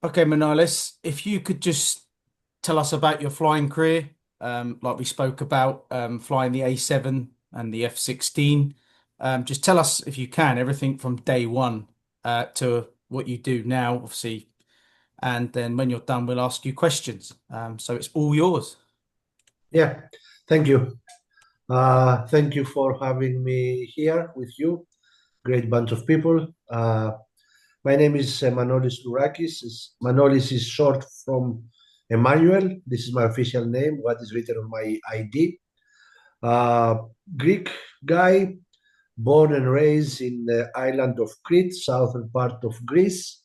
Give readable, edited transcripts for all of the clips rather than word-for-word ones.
Okay, Manolis, if you could just tell us about your flying career, like we spoke about, flying the A-7 and the F-16. Just tell us, if you can, everything from day one to what you do now, obviously. And then when you're done, we'll ask you questions. So it's all yours. Yeah, thank you. Thank you for having me here with you. Great bunch of people. My name is Manolis Lourakis. Manolis is short from Emmanuel. This is my official name, what is written on my ID. Uh, Greek guy, born and raised in the island of Crete, southern part of Greece.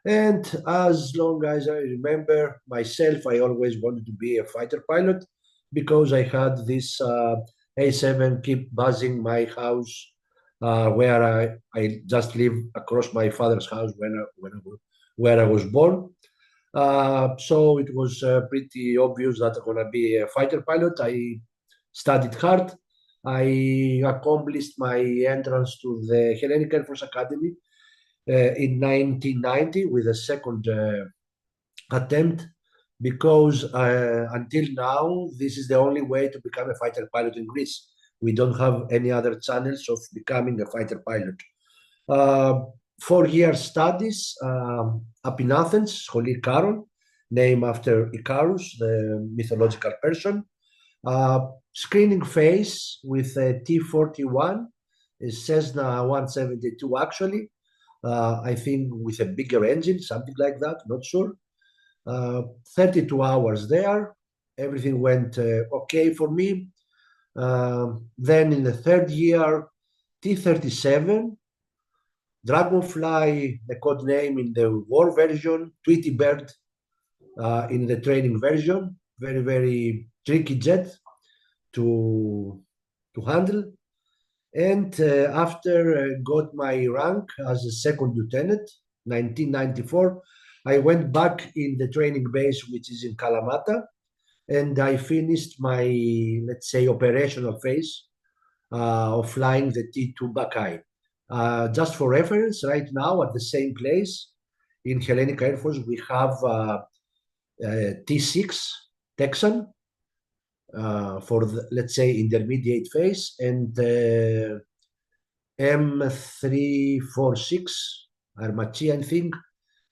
And as long as I remember myself, I always wanted to be a fighter pilot because I had this A-7 keep buzzing my house where I just live across my father's house where I was born. So it was pretty obvious that I'm going to be a fighter pilot. I studied hard. I accomplished my entrance to the Hellenic Air Force Academy in 1990 with a second attempt because until now, this is the only way to become a fighter pilot in Greece. We don't have any other channels of becoming a fighter pilot. Uh, 4 year studies up in Athens, Scholi Karon, named after Icarus, the mythological person. Screening phase with a T-41, a Cessna 172 actually, I think with a bigger engine, something like that, not sure. 32 hours there. Everything went okay for me. Then in the third year, T-37, Dragonfly, the code name in the war version, Tweety Bird in the training version. Very, very tricky jet to handle. And after got my rank as a second lieutenant, 1994, I went back in the training base, which is in Kalamata, and I finished my, let's say, operational phase of flying the T2 Buckeye. Just for reference, right now at the same place in Hellenic Air Force, we have T6 Texan for the, let's say, intermediate phase, and M346 Armachi, I think,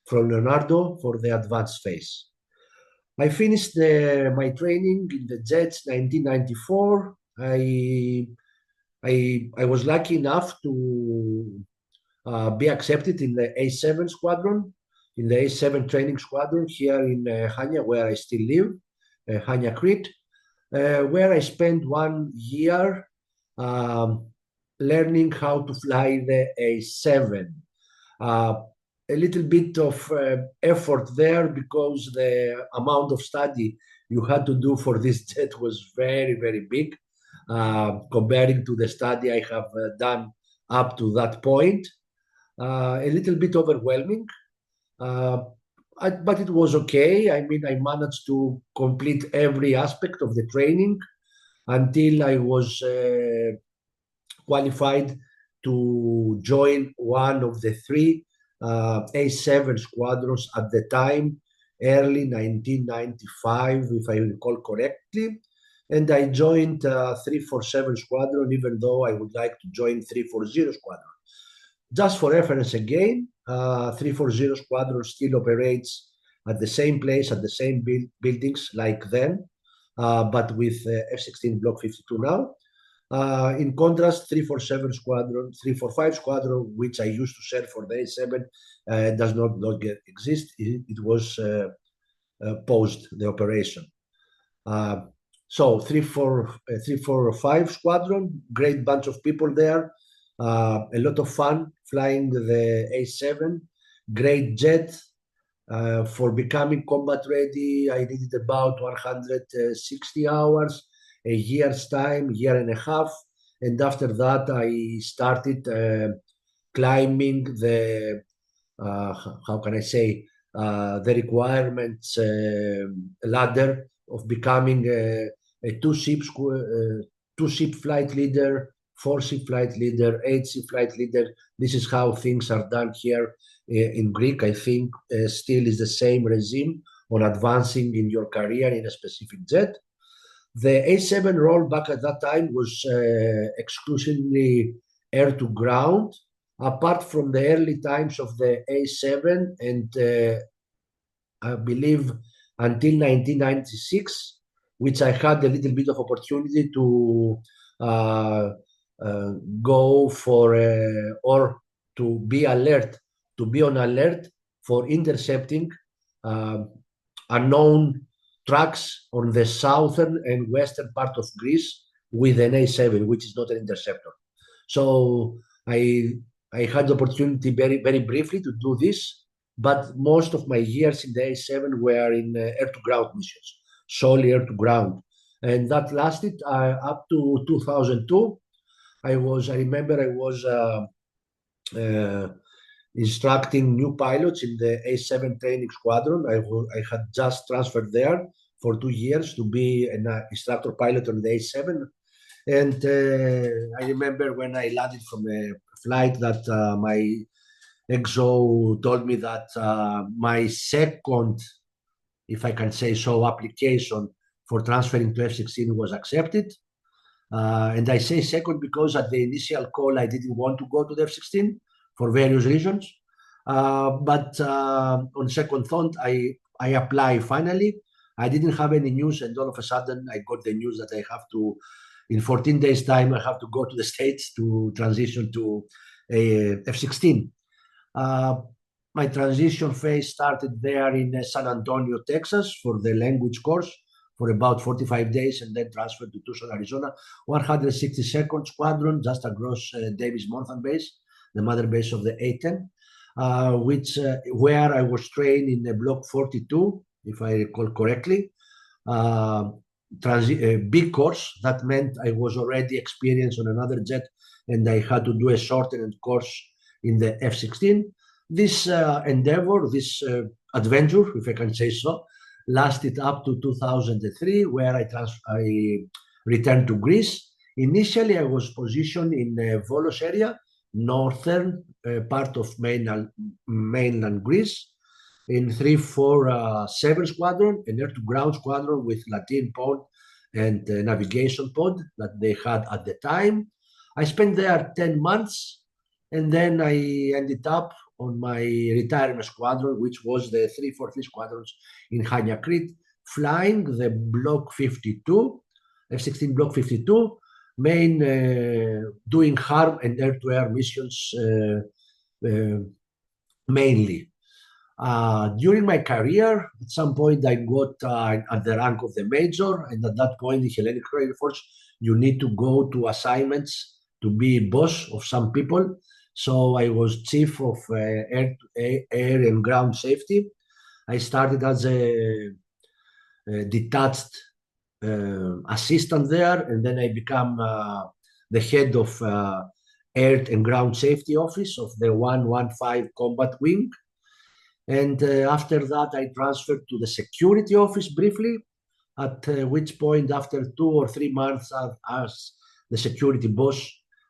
from Leonardo for the advanced phase. I finished my training in the jets 1994. I was lucky enough to be accepted in the A-7 squadron, in the A-7 training squadron here in Hania, where I still live, Hania, Crete, where I spent 1 year um, learning how to fly the A-7. A little bit of effort there because the amount of study you had to do for this jet was very, very big comparing to the study I have done up to that point. A little bit overwhelming, uh, but it was okay. I mean, I managed to complete every aspect of the training until I was qualified to join one of the three A-7 squadrons at the time, early 1995, if I recall correctly. And I joined 347 Squadron, even though I would like to join 340 Squadron. Just for reference again, 340 Squadron still operates at the same place, at the same buildings like then, but with F-16 Block 52 now. In contrast, 347 Squadron, 345 Squadron, which I used to serve for the A-7, does not longer exist. It was paused, the operation. So 345 Squadron, great bunch of people there, a lot of fun flying the A-7, great jet. For becoming combat ready, I did it about 160 hours, a year's time, year and a half. And after that, I started climbing the, how can I say, the requirements ladder of becoming a two ship flight leader, four ship flight leader, eight ship flight leader. This is how things are done here in Greek. I think still is the same regime on advancing in your career in a specific jet. The A7 role back at that time was exclusively air to ground, apart from the early times of the A7 and I believe until 1996, which I had a little bit of opportunity to uh, uh, go for or to be alert, to be on alert for intercepting uh, unknown tracks on the southern and western part of Greece with an A7, which is not an interceptor. So I had the opportunity very briefly to do this, but most of my years in the A7 were in air to ground missions, solely air to ground, and that lasted up to 2002. I remember I was uh, instructing new pilots in the A7 training squadron. I had just transferred there for 2 years to be an instructor pilot on the A7. And I remember when I landed from a flight that my EXO told me that my second, if I can say so, application for transferring to F-16 was accepted. And I say second because at the initial call, I didn't want to go to the F-16 for various reasons. But on second thought, I apply finally. I didn't have any news, and all of a sudden, I got the news that I have to, in 14 days' time, I have to go to the States to transition to a F-16. Uh, my transition phase started there in San Antonio, Texas, for the language course for about 45 days, and then transferred to Tucson, Arizona, 162nd Squadron, just across Davis-Monthan Base, the mother base of the A-10, where I was trained in Block 42, if I recall correctly. A big course. That meant I was already experienced on another jet, and I had to do a shortened course in the F-16. This endeavor, this adventure, if I can say so, lasted up to 2003, where I returned to Greece. Initially, I was positioned in Volos area, northern part of mainland Greece, in 347 Squadron, an air-to-ground squadron with Latin pod and navigation pod that they had at the time. I spent there 10 months, and then I ended up on my retirement squadron, which was the 343 Squadrons in Hania, Crete, flying the Block 52, F-16 Block 52, doing harm and air-to-air missions mainly. During my career, at some point, I got at the rank of the major, and at that point, in Hellenic Air Force, you need to go to assignments to be boss of some people. So I was chief of air and ground safety. I started as a detached assistant there, and then I became the head of air and ground safety office of the 115 Combat Wing. And after that, I transferred to the security office briefly, at which point, after 2 or 3 months as the security boss,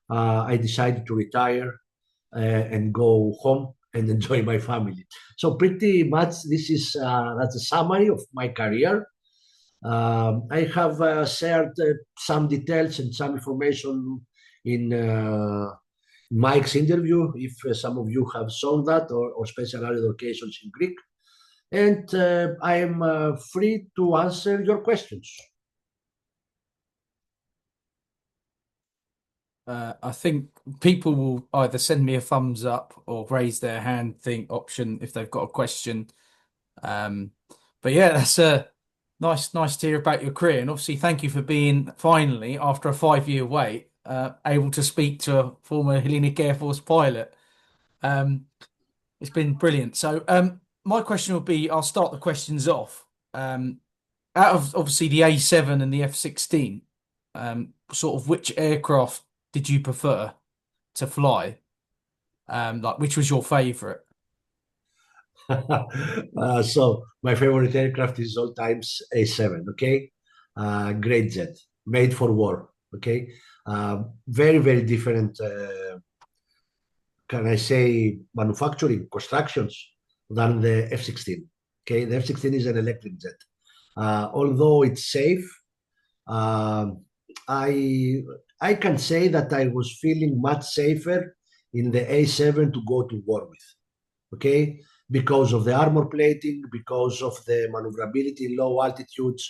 I decided to retire and go home and enjoy my family. So pretty much that's a summary of my career. I have shared some details and some information in Mike's interview, if some of you have shown that, or special added occasions in Greek. And I am free to answer your questions. I think people will either send me a thumbs up or raise their hand thing option if they've got a question. Um, but yeah, that's a nice to hear about your career, and obviously thank you for being finally, after a 5-year wait, able to speak to a former Hellenic Air Force pilot. Um, it's been brilliant. So my question will be, I'll start the questions off. Out of obviously the A7 and the F-16, sort of which aircraft did you prefer to fly? Like which was your favorite? So my favorite aircraft is all times A7. Okay, great jet, made for war. Okay, very different can I say, manufacturing constructions than the F-16. Okay, the F-16 is an electric jet. Although it's safe, um, I I can say that I was feeling much safer in the A7 to go to war with. Okay, because of the armor plating, because of the maneuverability in low altitudes,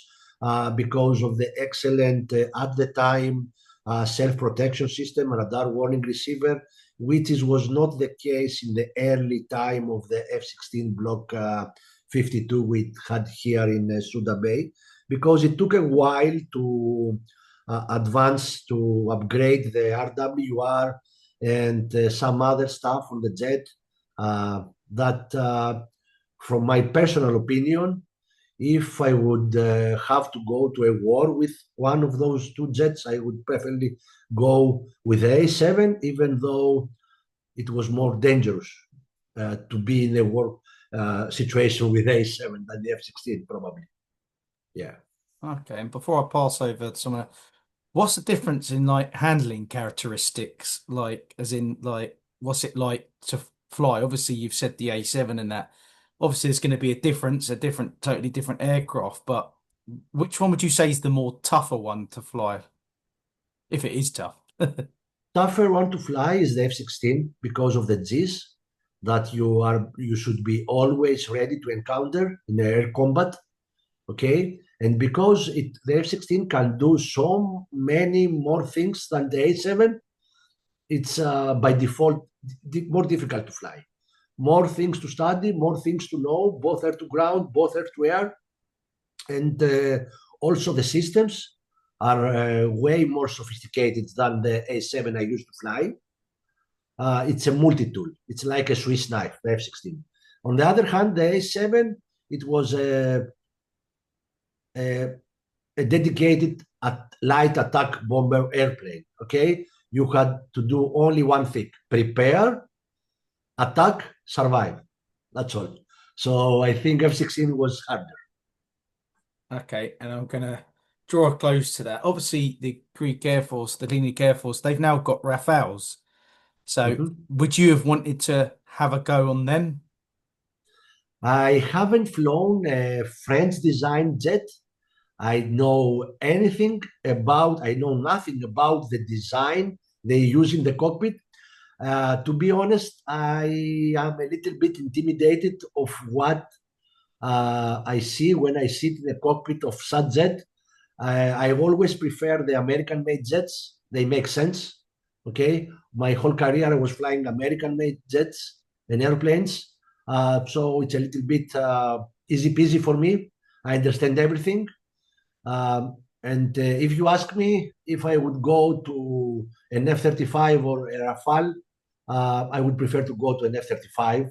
because of the excellent at the time self-protection system, radar warning receiver, which was not the case in the early time of the F-16 Block 52 we had here in Suda Bay, because it took a while to advance to upgrade the RWR and some other stuff on the jet. That, from my personal opinion, if I would have to go to a war with one of those two jets, I would preferably go with the A7, even though it was more dangerous to be in a war situation with A7 than the F-16, probably. Yeah. Okay, and before I pass over to someone, what's the difference in like handling characteristics? Like, as in, like, what's it like to fly? Obviously, you've said the A7 and that. Obviously, there's going to be a difference, a different, totally different aircraft. But which one would you say is the more tougher one to fly, if it is tough? Tougher one to fly is the F-16 because of the Gs that you should be always ready to encounter in air combat. Okay, and because the F-16 can do so many more things than the A7, it's by default more difficult to fly. More things to study, more things to know, both air to ground, both air to air, and also the systems are way more sophisticated than the A7 I used to fly. It's a multi-tool. It's like a Swiss knife, the F-16. On the other hand, the A7, it was a dedicated light attack bomber airplane. Okay, you had to do only one thing: prepare, attack, survive. That's all. So I think F-16 was harder. Okay, and I'm gonna draw a close to that. Obviously, the Greek Air Force, the Hellenic Air Force, they've now got Rafales. So, Mhm. would you have wanted to have a go on them? I haven't flown a French designed jet. I know nothing about the design they use in the cockpit. To be honest, I am a little bit intimidated of what I see when I sit in the cockpit of such jet. I've always preferred the American-made jets. They make sense. Okay, my whole career I was flying American-made jets and airplanes, so it's a little bit easy peasy for me. I understand everything. And if you ask me if I would go to an F-35 or a Rafale, I would prefer to go to an F-35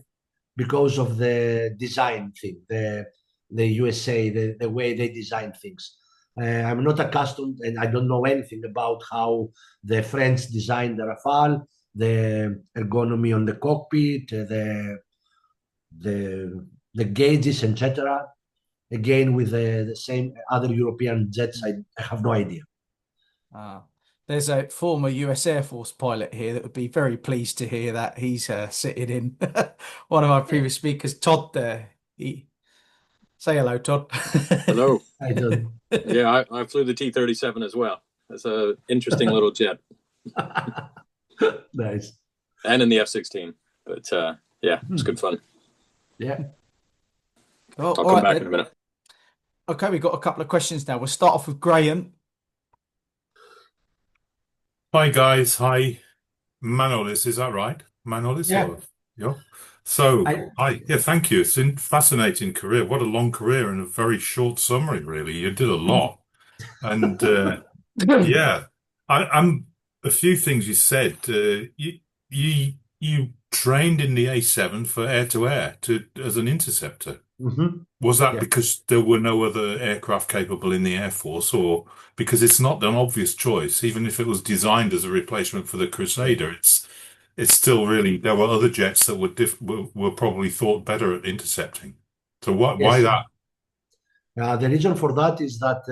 because of the design thing, the USA, the way they design things. I'm not accustomed, and I don't know anything about how the French designed the Rafale, the ergonomy on the cockpit, the the gauges, etc. Again, with the same other European jets, I have no idea. Ah, there's a former US Air Force pilot here that would be very pleased to hear that he's sitting in one of our previous speakers, Todd. There, say hello, Todd. Hello. I don't. Yeah, I flew the T-37 as well. It's an interesting little jet, Nice. and in the F-16. But yeah, it's good fun. Yeah. Oh, I'll all come right back in then. a minute. Okay, we've got a couple of questions now. We'll start off with Graham. Hi guys, hi Manolis, is that right? Manolis Yeah. or yeah. So I. yeah, thank you. It's a fascinating career. What a long career and a very short summary, really. You did a lot. And yeah, I'm a few things you said. You trained in the A7 for air to air to as an interceptor. Mhm. Was that Yeah. because there were no other aircraft capable in the Air Force, or because it's not an obvious choice, even if it was designed as a replacement for the Crusader, it's still really there were other jets that were probably thought better at intercepting. So why Yes. that? The reason for that is that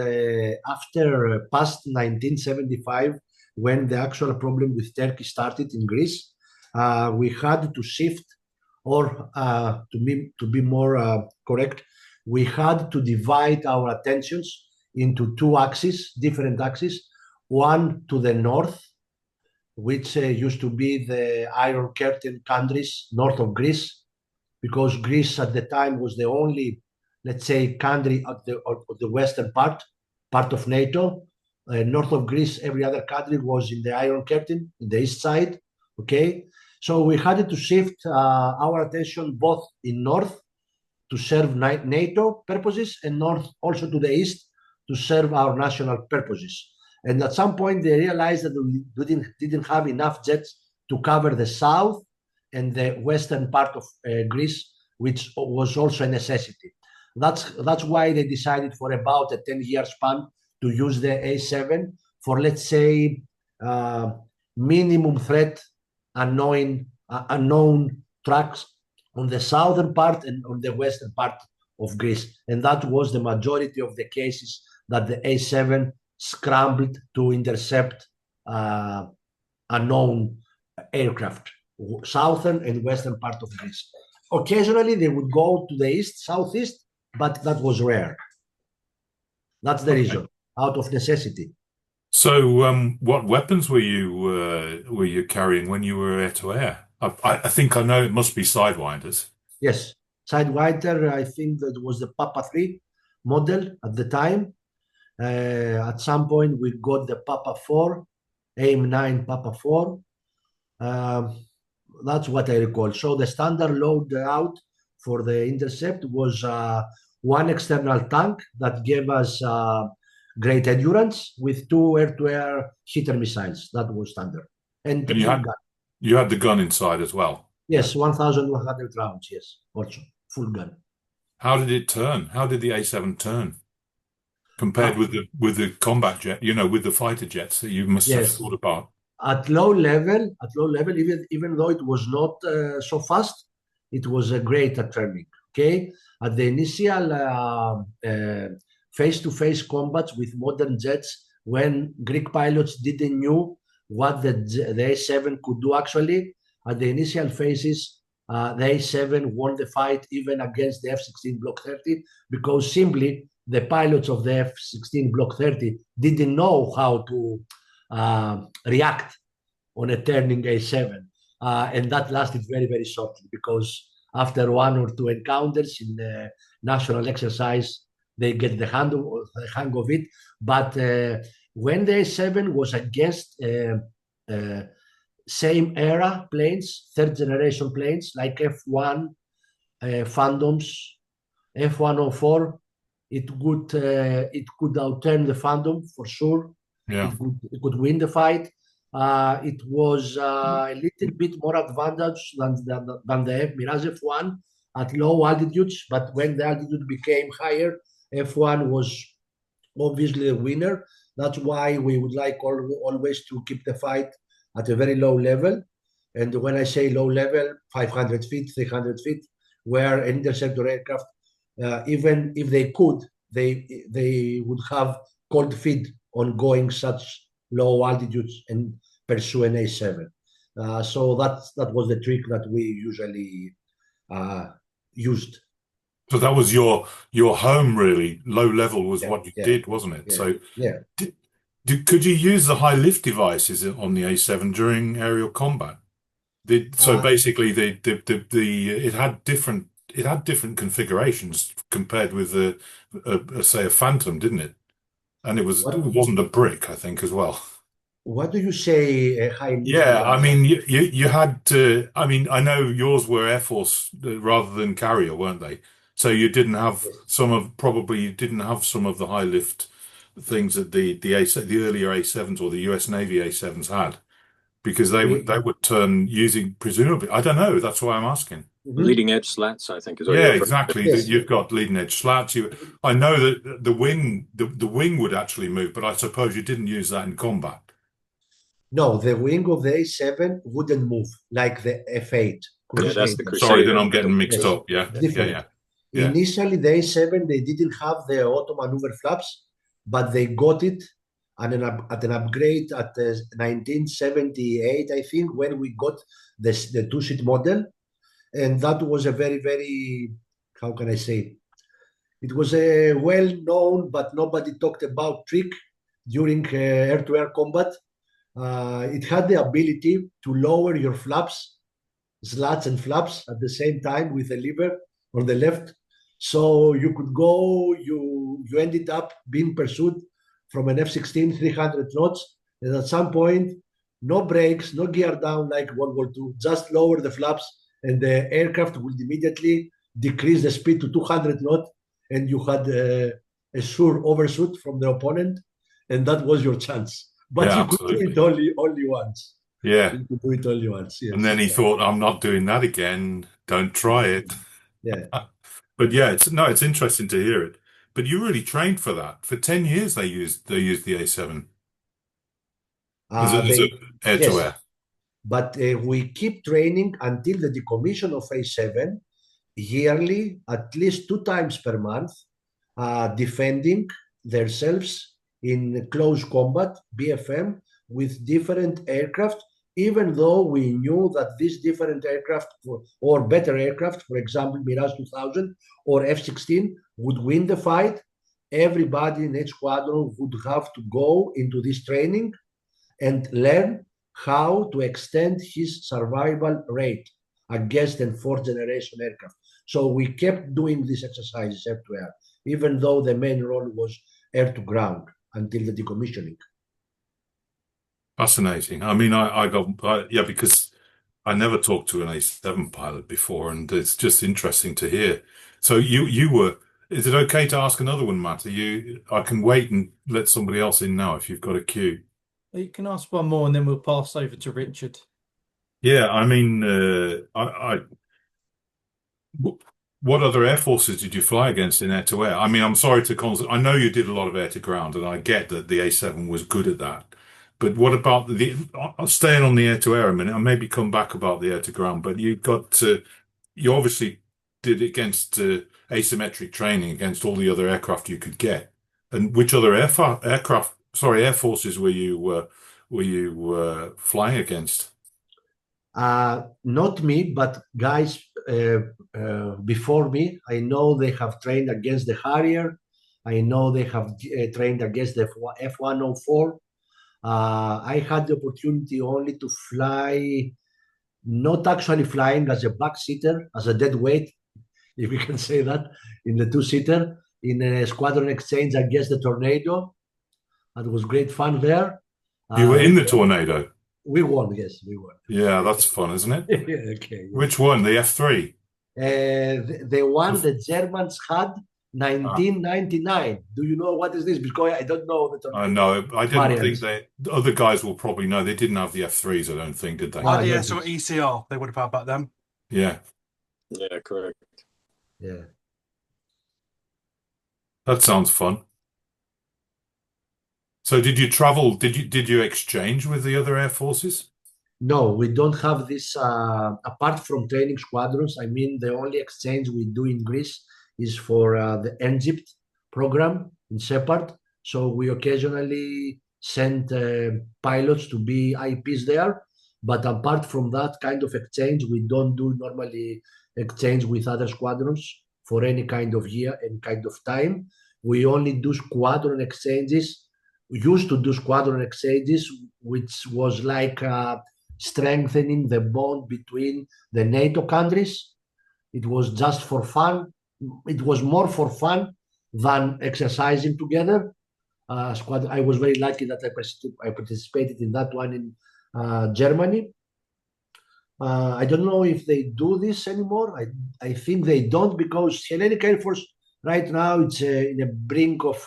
after past 1975, when the actual problem with Turkey started in Greece, we had to shift, or to be more correct, we had to divide our attentions into two axes, different axes. One to the north, which used to be the Iron Curtain countries north of Greece, because Greece at the time was the only, let's say, country of the western part of NATO. North of Greece, every other country was in the Iron Curtain, in the east side. Okay, so we had to shift our attention both in north to serve NATO purposes, and north also to the east to serve our national purposes. And at some point, they realized that we didn't have enough jets to cover the south and the western part of Greece, which was also a necessity. That's why they decided for about a 10-year span to use the A-7 for, let's say, minimum threat unknown tracks on the southern part and on the western part of Greece. And that was the majority of the cases that the A-7 scrambled to intercept unknown aircraft, southern and western part of Greece. Occasionally, they would go to the east, southeast, but that was rare. That's the reason, out of necessity. So, what weapons were you carrying when you were air to air? I think I know it must be Sidewinders. Yes, Sidewinder. I think that was the Papa 3 model at the time. At some point, we got the Papa 4, AIM-9 Papa 4. That's what I recall. So the standard load out for the intercept was one external tank that gave us great endurance with two air-to-air hitter missiles. That was standard. And the full gun. You had the gun inside as well? Yes, 1,100 rounds, yes, also full gun. How did it turn? How did the A-7 turn compared with the combat jet, with the fighter jets that you must have thought about? At low level, even though it was not so fast, it was great at turning. Okay, at the initial face-to-face combats with modern jets, when Greek pilots didn't know what the A-7 could do actually, at the initial phases, the A-7 won the fight even against the F-16 Block 30, because simply the pilots of the F-16 Block 30 didn't know how to react on a turning A-7. And that lasted very, very shortly, because after one or two encounters in the national exercise, they get the hang of it. But when the A-7 was against same era planes, third generation planes like F-1, Phantoms, F-104, it could outturn the Phantom for sure. Yeah. It could win the fight. It was a little bit more advantage than the Mirage F1 at low altitudes, but when the altitude became higher, F1 was obviously the winner. That's why we would like always to keep the fight at a very low level. And when I say low level, 500 feet, 300 feet, where an interceptor aircraft, even if they could, they would have cold feet on going such low altitudes and pursue an A-7. So that was the trick that we usually used. So that was your home, really. Low level was what you did, wasn't it? So could you use the high lift devices on the A-7 during aerial combat? Basically, it had different configurations compared with say a Phantom, didn't it? And it wasn't a brick, I think, as well. What do you say, high lift? Yeah, I mean, you had to. I mean, I know yours were Air Force rather than carrier, weren't they? So you didn't have you didn't have some of the high lift things that the earlier A-7s or the US Navy A-7s had, because they would turn using, presumably, I don't know. That's why I'm asking. Leading edge slats, I think, is what exactly. Yes. You've got leading edge slats. I know that the wing would actually move, but I suppose you didn't use that in combat. No, the wing of the A-7 wouldn't move like the F-8. Yeah, that's the Crusader. Sorry, then I'm getting mixed up. Yeah. Initially, the A-7, they didn't have the auto maneuver flaps, but they got it at an upgrade at 1978, I think, when we got the two-seat model. And that was a very, very, how can I say, it was a well-known, but nobody talked about trick during air-to-air combat. It had the ability to lower your flaps, slats and flaps at the same time with a lever on the left. So you could go, you ended up being pursued from an F-16, 300 knots. And at some point, no brakes, no gear down like World War II, just lower the flaps and the aircraft would immediately decrease the speed to 200 knots. And you had a sure overshoot from the opponent. And that was your chance. But Yeah, you could do it only once. Yeah. You could do it only once. Yes. And then he thought, I'm not doing that again. Don't try it. Yeah. But yeah, it's interesting to hear it. But you really trained for that. For 10 years they used the A-7 as a air to Yes, air. but we keep training until the decommission of A-7 yearly, at least 2 times per month, defending themselves in close combat, BFM, with different aircraft, even though we knew that these different aircraft or better aircraft, for example, Mirage 2000 or F-16, would win the fight. Everybody in each squadron would have to go into this training and learn how to extend his survival rate against a fourth generation aircraft. So we kept doing these exercises air to air, even though the main role was air to ground until the decommissioning. Fascinating. I mean, yeah, because I never talked to an A-7 pilot before, and it's just interesting to hear. So you were, is it okay to ask another one, Matt? I can wait and let somebody else in now if you've got a queue. You can ask one more and then we'll pass over to Richard. Yeah, I mean, what other air forces did you fly against in air to air? I mean, I'm sorry to I know you did a lot of air to ground, and I get that the A-7 was good at that. But what about staying on the air to air a minute and maybe come back about the air to ground? But you obviously did it against asymmetric training against all the other aircraft you could get. And which other air forces were you flying against? Not me, but guys before me. I know they have trained against the Harrier. I know they have trained against the F-104. I had the opportunity only to fly, not actually flying as a backseater, as a dead weight, if we can say that, in the two-seater, in a squadron exchange against the Tornado. That was great fun there. You were in the Tornado? We won, yes, we won. Yeah, that's fun, isn't it? Okay. Which one? The F3? The one the Germans had, 1999. Do you know what is this? Because I don't know the Tornado. No, I didn't think the other guys will probably know. They didn't have the F3s, I don't think, did they? IDS or ECR, they would have had back then. Yeah. Yeah, correct. Yeah. That sounds fun. So did you travel, did you exchange with the other air forces? No, we don't have this, apart from training squadrons. I mean, the only exchange we do in Greece is for the Egypt program in Shepard. So we occasionally send pilots to be IPs there. But apart from that kind of exchange, we don't do normally exchange with other squadrons for any kind of year, any kind of time. We only do squadron exchanges. We used to do squadron exchanges, which was like strengthening the bond between the NATO countries. It was just for fun. It was more for fun than exercising together. I was very lucky that I participated in that one in Germany. I don't know if they do this anymore. I think they don't, because Hellenic Air Force right now it's in the brink of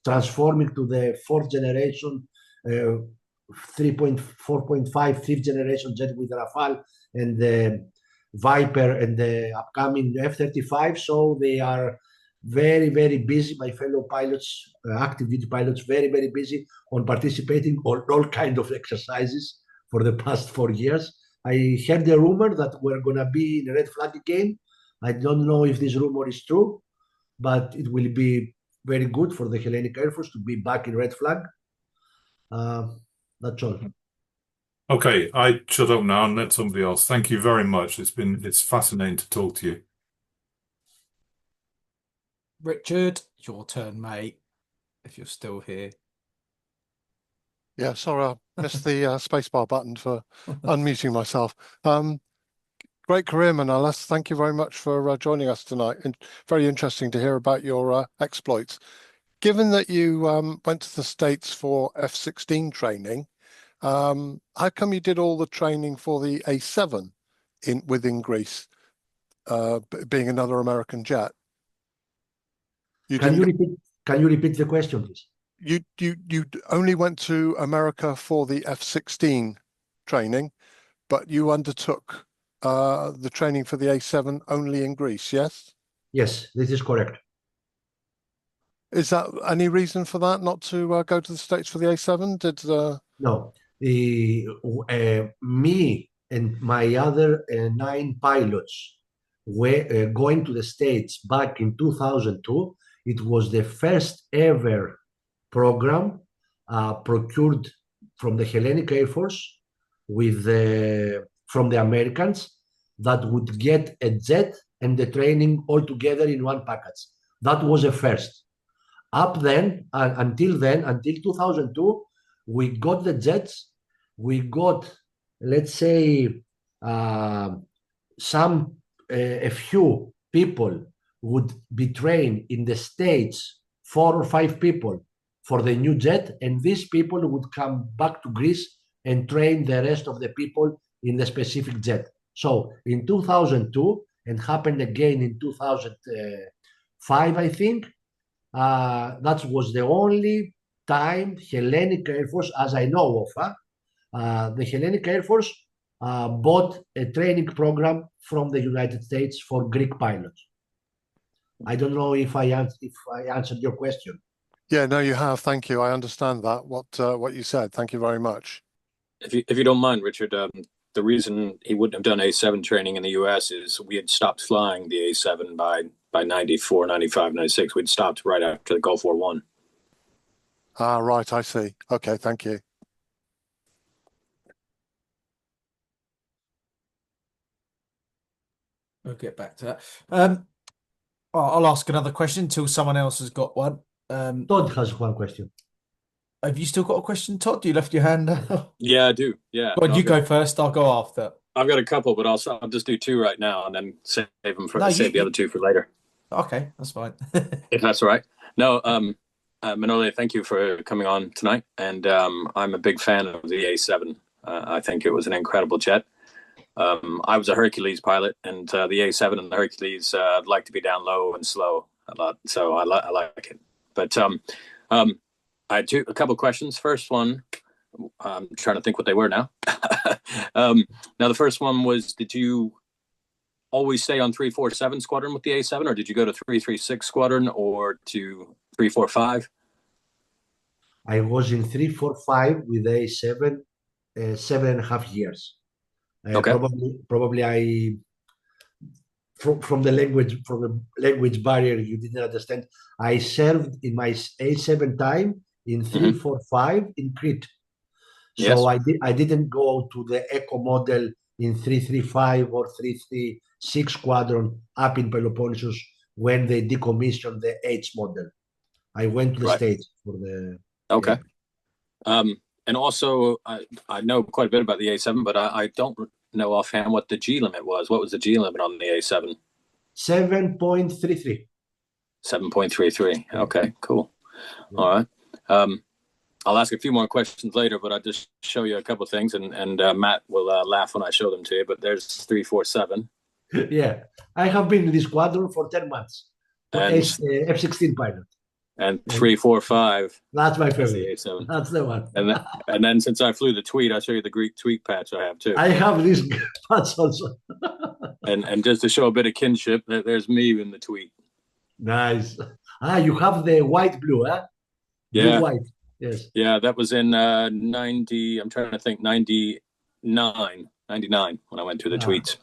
transforming to the fourth generation 4.5 fifth generation jet with Rafale and the Viper and the upcoming F-35. So they are very, very busy. My fellow pilots, active duty pilots, very, very busy on participating on all kinds of exercises for the past 4 years. I heard the rumor that we're going to be in a red flag again. I don't know if this rumor is true, but it will be very good for the Hellenic Air Force to be back in red flag. Uh, that's all. Okay, I shut up now and let somebody else. Thank you very much. It's fascinating to talk to you. Richard, your turn, mate, if you're still here. Yeah, sorry, I missed the spacebar button for unmuting myself. Great career, Manolis. Thank you very much for joining us tonight. And very interesting to hear about your exploits. Given that you went to the States for F-16 training, how come you did all the training for the A-7 within Greece, being another American jet? Can you repeat the question, please? You only went to America for the F-16 training, but you undertook the training for the A-7 only in Greece, yes? Yes, this is correct. Is that any reason for that, not to go to the States for the A-7? No, me and my other 9 pilots were going to the States back in 2002. It was the first ever program procured from the Hellenic Air Force from the Americans that would get a jet and the training all together in one package. That was a first. Until 2002, we got the jets. We got, let's say, a few people would be trained in the States, 4 or 5 people for the new jet, and these people would come back to Greece and train the rest of the people in the specific jet. So in 2002, and happened again in 2005, I think, that was the only time Hellenic Air Force, as I know of, the Hellenic Air Force bought a training program from the United States for Greek pilots. I don't know if I answered your question. Yeah, no, you have. Thank you. I understand that, what you said. Thank you very much. If you don't mind, Richard, the reason he wouldn't have done A-7 training in the U.S. is we had stopped flying the A-7 by 94, 95, 96. We'd stopped right after the Gulf War I. Ah, right, I see. Okay, thank you. We'll get back to that. I'll ask another question until someone else has got one. Todd has one question. Have you still got a question, Todd? You left your hand up. Yeah, I do. Yeah. Go on, you go first. I'll go after. I've got a couple, but I'll just do 2 right now and then save the other 2 for later. Okay, that's fine. If that's all right. No, Manoli, thank you for coming on tonight. And I'm a big fan of the A-7. I think it was an incredible jet. I was a Hercules pilot, and the A-7 and the Hercules like to be down low and slow a lot, so I like it. But I had a couple questions. First one, I'm trying to think what they were now. Now, the first one was, did you always stay on 347 squadron with the A-7, or did you go to 336 squadron or to 345? I was in 345 with the A-7 7.5 years. Okay. Probably from the language barrier you didn't understand. I served in my A-7 time in 345 in Crete. So yes. I didn't go to the Echo model in 335 or 336 squadron up in Peloponnesus when they decommissioned the H model. I went to the States for the... Okay. Yeah. And also, I know quite a bit about the A-7, but I don't know offhand what the G limit was. What was the G limit on the A-7? 7.33. 7.33. Okay, cool. Yeah. All right. I'll ask a few more questions later, but I'll just show you a couple of things, and Matt will laugh when I show them to you. But there's 347. Yeah, I have been in this squadron for 10 months. As F-16 pilot. And 345. That's my favorite. That's the one. And then since I flew the tweet, I'll show you the Greek tweet patch I have too. I have this patch also. and just to show a bit of kinship, there's me in the tweet. Nice. You have the white blue, huh? Yeah. Blue white. Yes. Yeah, that was in 90. I'm trying to think. 99 when I went through the tweets.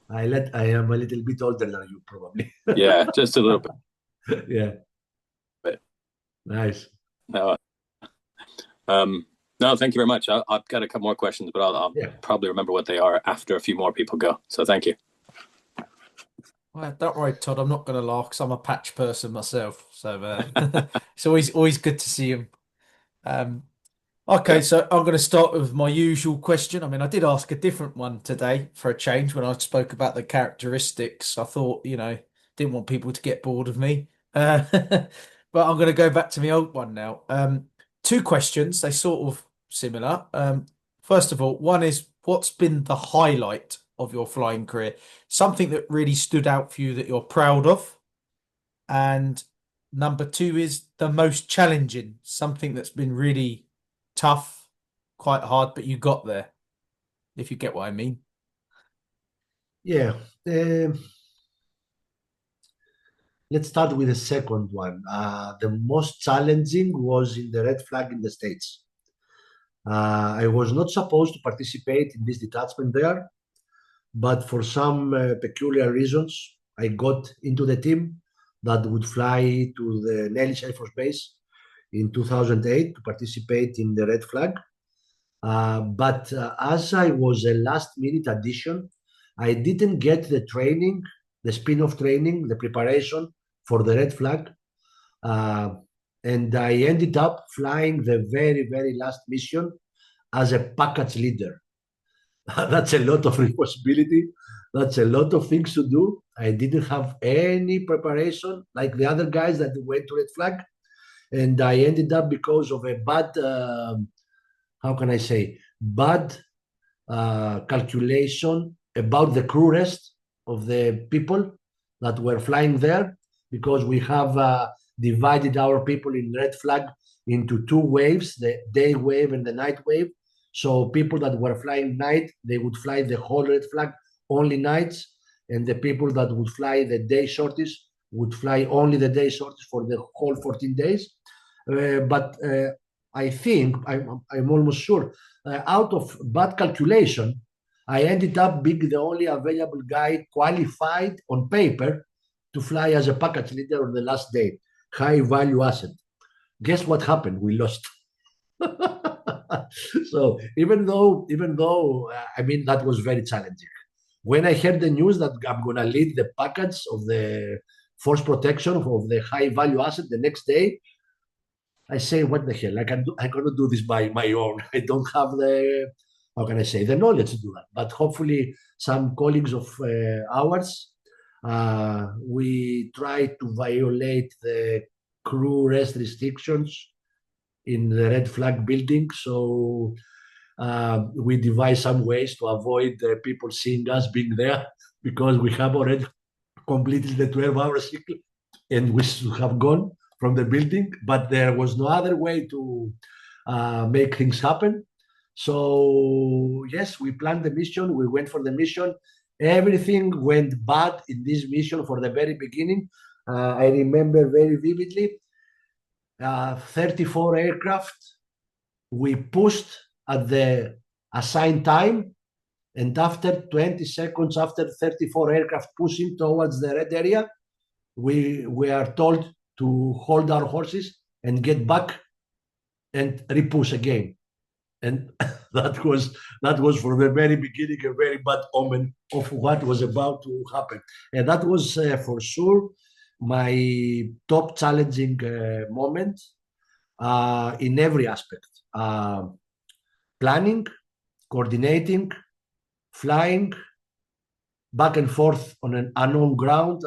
I am a little bit older than you, probably. Yeah, just a little bit. Yeah. But nice. And No, thank you very much. I've got a couple more questions, but I'll Yeah. probably remember what they are after a few more people go. So thank you. Well, don't worry, Todd. I'm not going to laugh because I'm a patch person myself. So it's always good to see him. Um, okay, Yeah. so I'm going to start with my usual question. I mean, I did ask a different one today for a change when I spoke about the characteristics. I thought, didn't want people to get bored of me. But I'm going to go back to my old one now. Two questions. They sort of similar. First of all, one is what's been the highlight of your flying career? Something that really stood out for you that you're proud of. And number two is the most challenging, something that's been really tough, quite hard, but you got there, if you get what I mean. Yeah. Let's start with the second one. The most challenging was in the red flag in the States. I was not supposed to participate in this detachment there, but for some peculiar reasons, I got into the team that would fly to the Nellis Air Force Base in 2008 to participate in the red flag. But as I was a last minute addition, I didn't get the training, the spin-off training, the preparation for the red flag. And I ended up flying the very, very last mission as a package leader. That's a lot of responsibility. That's a lot of things to do. I didn't have any preparation like the other guys that went to red flag. And I ended up because of a bad, how can I say, bad calculation about the crew rest of the people that were flying there, because we have divided our people in red flag into two waves, the day wave and the night wave. So people that were flying night, they would fly the whole red flag only nights, and the people that would fly the day sorties would fly only the day sorties for the whole 14 days. But I think, I'm almost sure, out of bad calculation, I ended up being the only available guy qualified on paper to fly as a package leader on the last day, high value asset. Guess what happened? We lost. So even though I mean, that was very challenging. When I heard the news that I'm gonna lead the package of the force protection of the high value asset the next day, I say, what the hell? I cannot do this by my own. I don't have the, how can I say, the knowledge to do that. But hopefully, some colleagues of ours, we try to violate the crew rest restrictions in the red flag building. So we devise some ways to avoid people seeing us being there, because we have already completed the 12-hour cycle and we should have gone from the building, but there was no other way to make things happen. So yes, we planned the mission, we went for the mission. Everything went bad in this mission for the very beginning. I remember very vividly, 34 aircraft, we pushed at the assigned time, and after 20 seconds, after 34 aircraft pushing towards the red area, we are told to hold our horses and get back and repush again. And that was from the very beginning a very bad omen of what was about to happen. And that was for sure my top challenging moment in every aspect. Planning, coordinating, flying, back and forth on an unknown ground.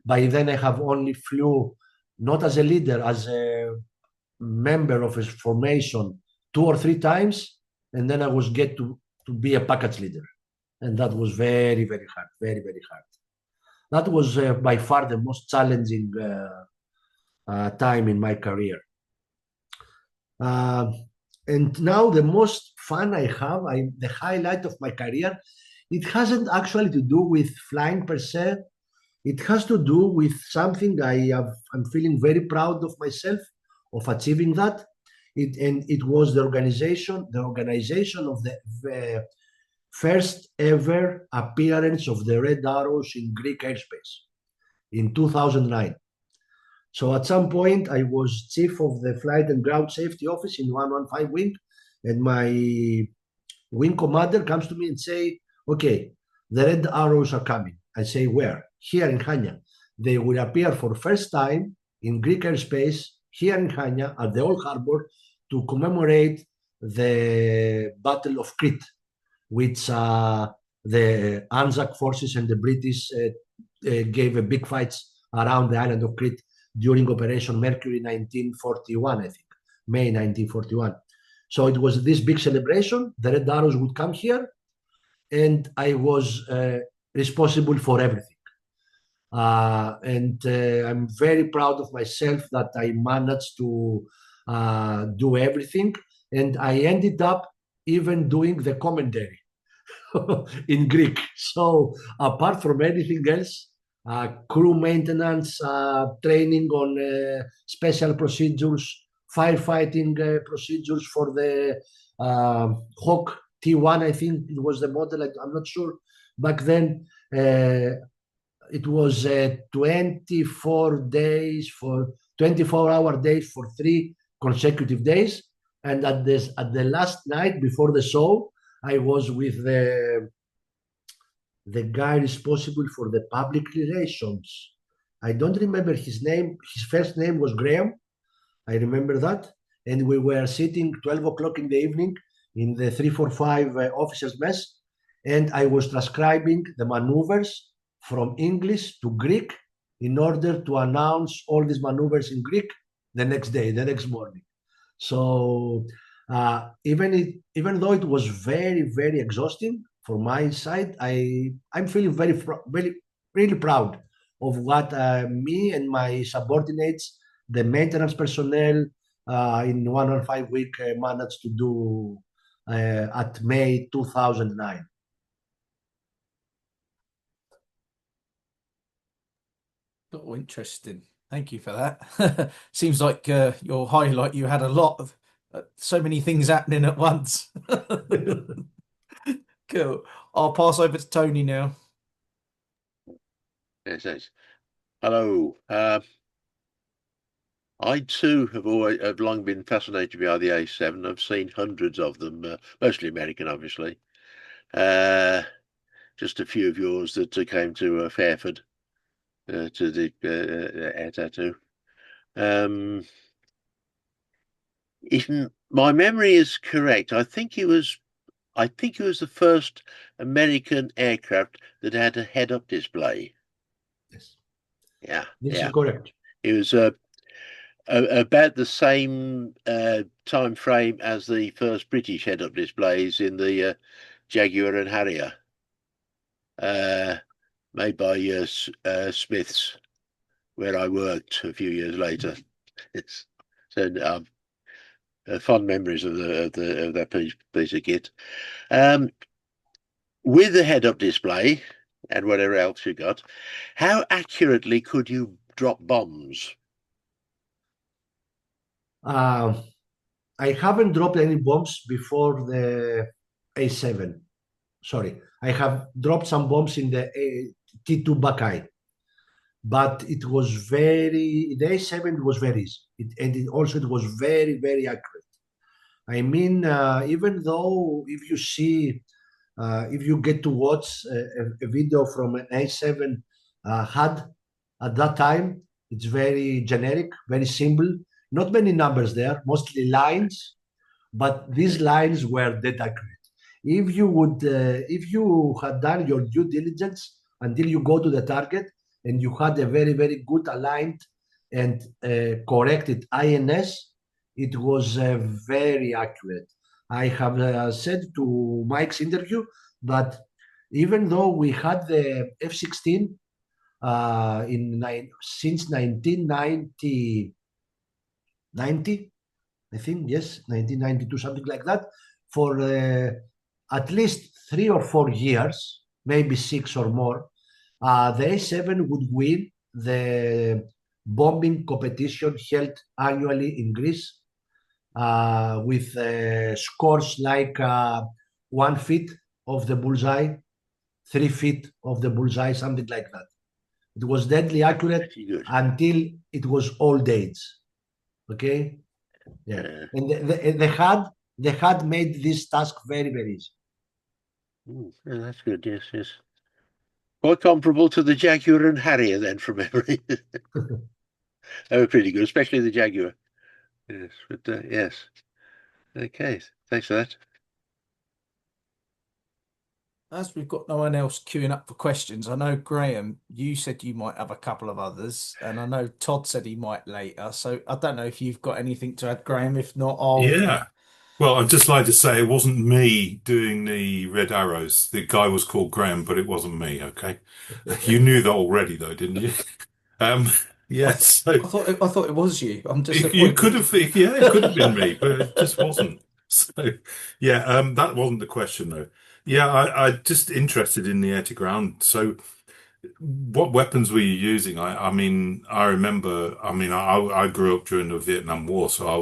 By then I have only flew, not as a leader, as a member of a formation 2 or 3 times, and then I was get to be a package leader. And that was very, very hard, very, very hard. That was by far the most challenging time in my career. And now the most fun I have, the highlight of my career, it hasn't actually to do with flying per se. It has to do with something I'm feeling very proud of myself of achieving that. It was the organization of the first ever appearance of the Red Arrows in Greek airspace in 2009. So at some point, I was chief of the flight and ground safety office in 115 wing, and my wing commander comes to me and say, okay, the red arrows are coming. I say, where? Here in Hania. They will appear for the first time in Greek airspace here in Hania at the Old Harbor to commemorate the Battle of Crete, which the Anzac forces and the British gave a big fights around the island of Crete during Operation Mercury 1941, I think, May 1941. So it was this big celebration. The Red Arrows would come here, and I was responsible for everything. I'm very proud of myself that I managed to do everything. And I ended up even doing the commentary in Greek. So apart from anything else, crew maintenance, training on special procedures, firefighting procedures for the Hawk T1, I think it was the model, I'm not sure. Back then, it was 24 days for 24-hour days for 3 consecutive days. And at the last night before the show, I was with the guy responsible for the public relations. I don't remember his name. His first name was Graham. I remember that. And we were sitting 12 o'clock in the evening in the 345 officers mess. And I was transcribing the maneuvers from English to Greek in order to announce all these maneuvers in Greek the next day, the next morning. So even though it was very, very exhausting for my side, I'm feeling very, really proud of what me and my subordinates, the maintenance personnel in 105 week managed to do at May 2009. Oh, interesting. Thank you for that. Seems like your highlight, you had a lot of so many things happening at once. Cool. I'll pass over to Tony now. Yes, yes. Hello. I too have long been fascinated by the A-7. I've seen hundreds of them, mostly American, obviously. Just a few of yours that came to Fairford to the air tattoo. If my memory is correct, I think it was the first American aircraft that had a head-up display. Yes. Yeah, This yeah. is correct. It was about the same time frame as the first British head-up displays in the Jaguar and Harrier, made by Smiths, where I worked a few years later. So fond memories of that piece of kit. With the head-up display and whatever else you got, how accurately could you drop bombs? I haven't dropped any bombs before the A7. Sorry, I have dropped some bombs in the T2 Buckeye, but it was the A7 was very easy. It was very, very accurate. I mean, even though if you see, if you get to watch a video from an A7 HUD at that time, it's very generic, very simple. Not many numbers there, mostly lines, but these lines were dead accurate. If you had done your due diligence until you go to the target and you had a very, very good aligned and corrected INS, it was very accurate. I have said to Mike's interview that even though we had the F-16 since 1990, I think, yes, 1992, something like that, for at least 3 or 4 years, maybe 6 or more, the A7 would win the bombing competition held annually in Greece with scores like 1 feet of the bullseye, 3 feet of the bullseye, something like that. It was deadly accurate Pretty good. until it was old age. Okay, yeah, and they had made this task very, very easy. Yeah, that's good. Yes, yes. Quite comparable to the Jaguar and Harrier, then, from memory. They were pretty good, especially the Jaguar. Yes, but yes. Okay, thanks for that. As we've got no one else queuing up for questions, I know, Graham, you said you might have a couple of others, and I know Todd said he might later. So I don't know if you've got anything to add, Graham. If not, I'll. Yeah. Well, I'd just like to say it wasn't me doing the red arrows. The guy was called Graham, but it wasn't me, okay? You knew that already though, didn't you? Um, I, yeah, th so I thought it was you. I'm you could disappointed. have, yeah, it could have been me, but it just wasn't. So, yeah, that wasn't the question though. Yeah, I just interested in the air to ground. So, what weapons were you using? I mean, I remember. I mean, I grew up during the Vietnam War, so I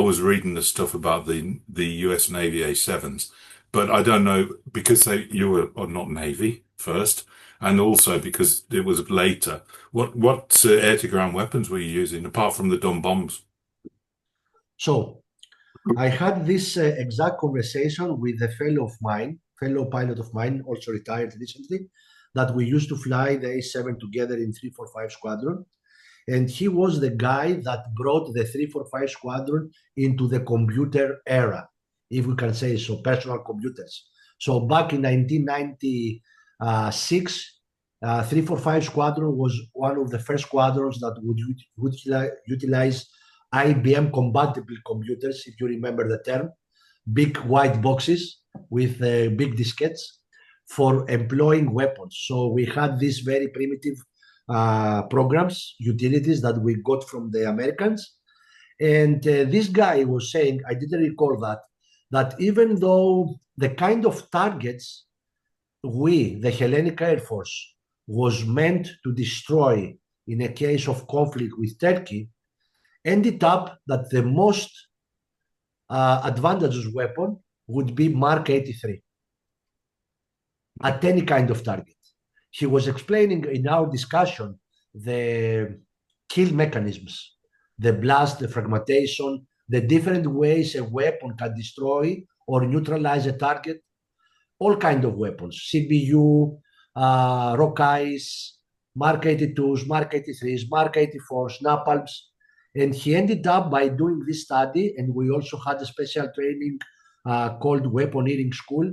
was reading the stuff about the U.S. Navy A-7s, but I don't know because you were not Navy first, and also because it was later. What air to ground weapons were you using apart from the dumb bombs? So I had this exact conversation with a fellow pilot of mine, also retired recently, that we used to fly the A-7 together in 345 Squadron. And he was the guy that brought the 345 Squadron into the computer era, if we can say so, personal computers. So back in 1996, 345 Squadron was one of the first squadrons that would utilize IBM compatible computers, if you remember the term, big white boxes with big diskettes for employing weapons. So we had these very primitive programs, utilities that we got from the Americans. And this guy was saying, I didn't recall that even though the kind of targets the Hellenic Air Force, was meant to destroy in a case of conflict with Turkey, ended up that the most advantageous weapon would be Mark 83 at any kind of target. He was explaining in our discussion the kill mechanisms, the blast, the fragmentation, the different ways a weapon can destroy or neutralize a target, all kinds of weapons, CBU, Lourakis, Mark 82s, Mark 83s, Mark 84s, napalms. And he ended up by doing this study, and we also had a special training called Weaponeering School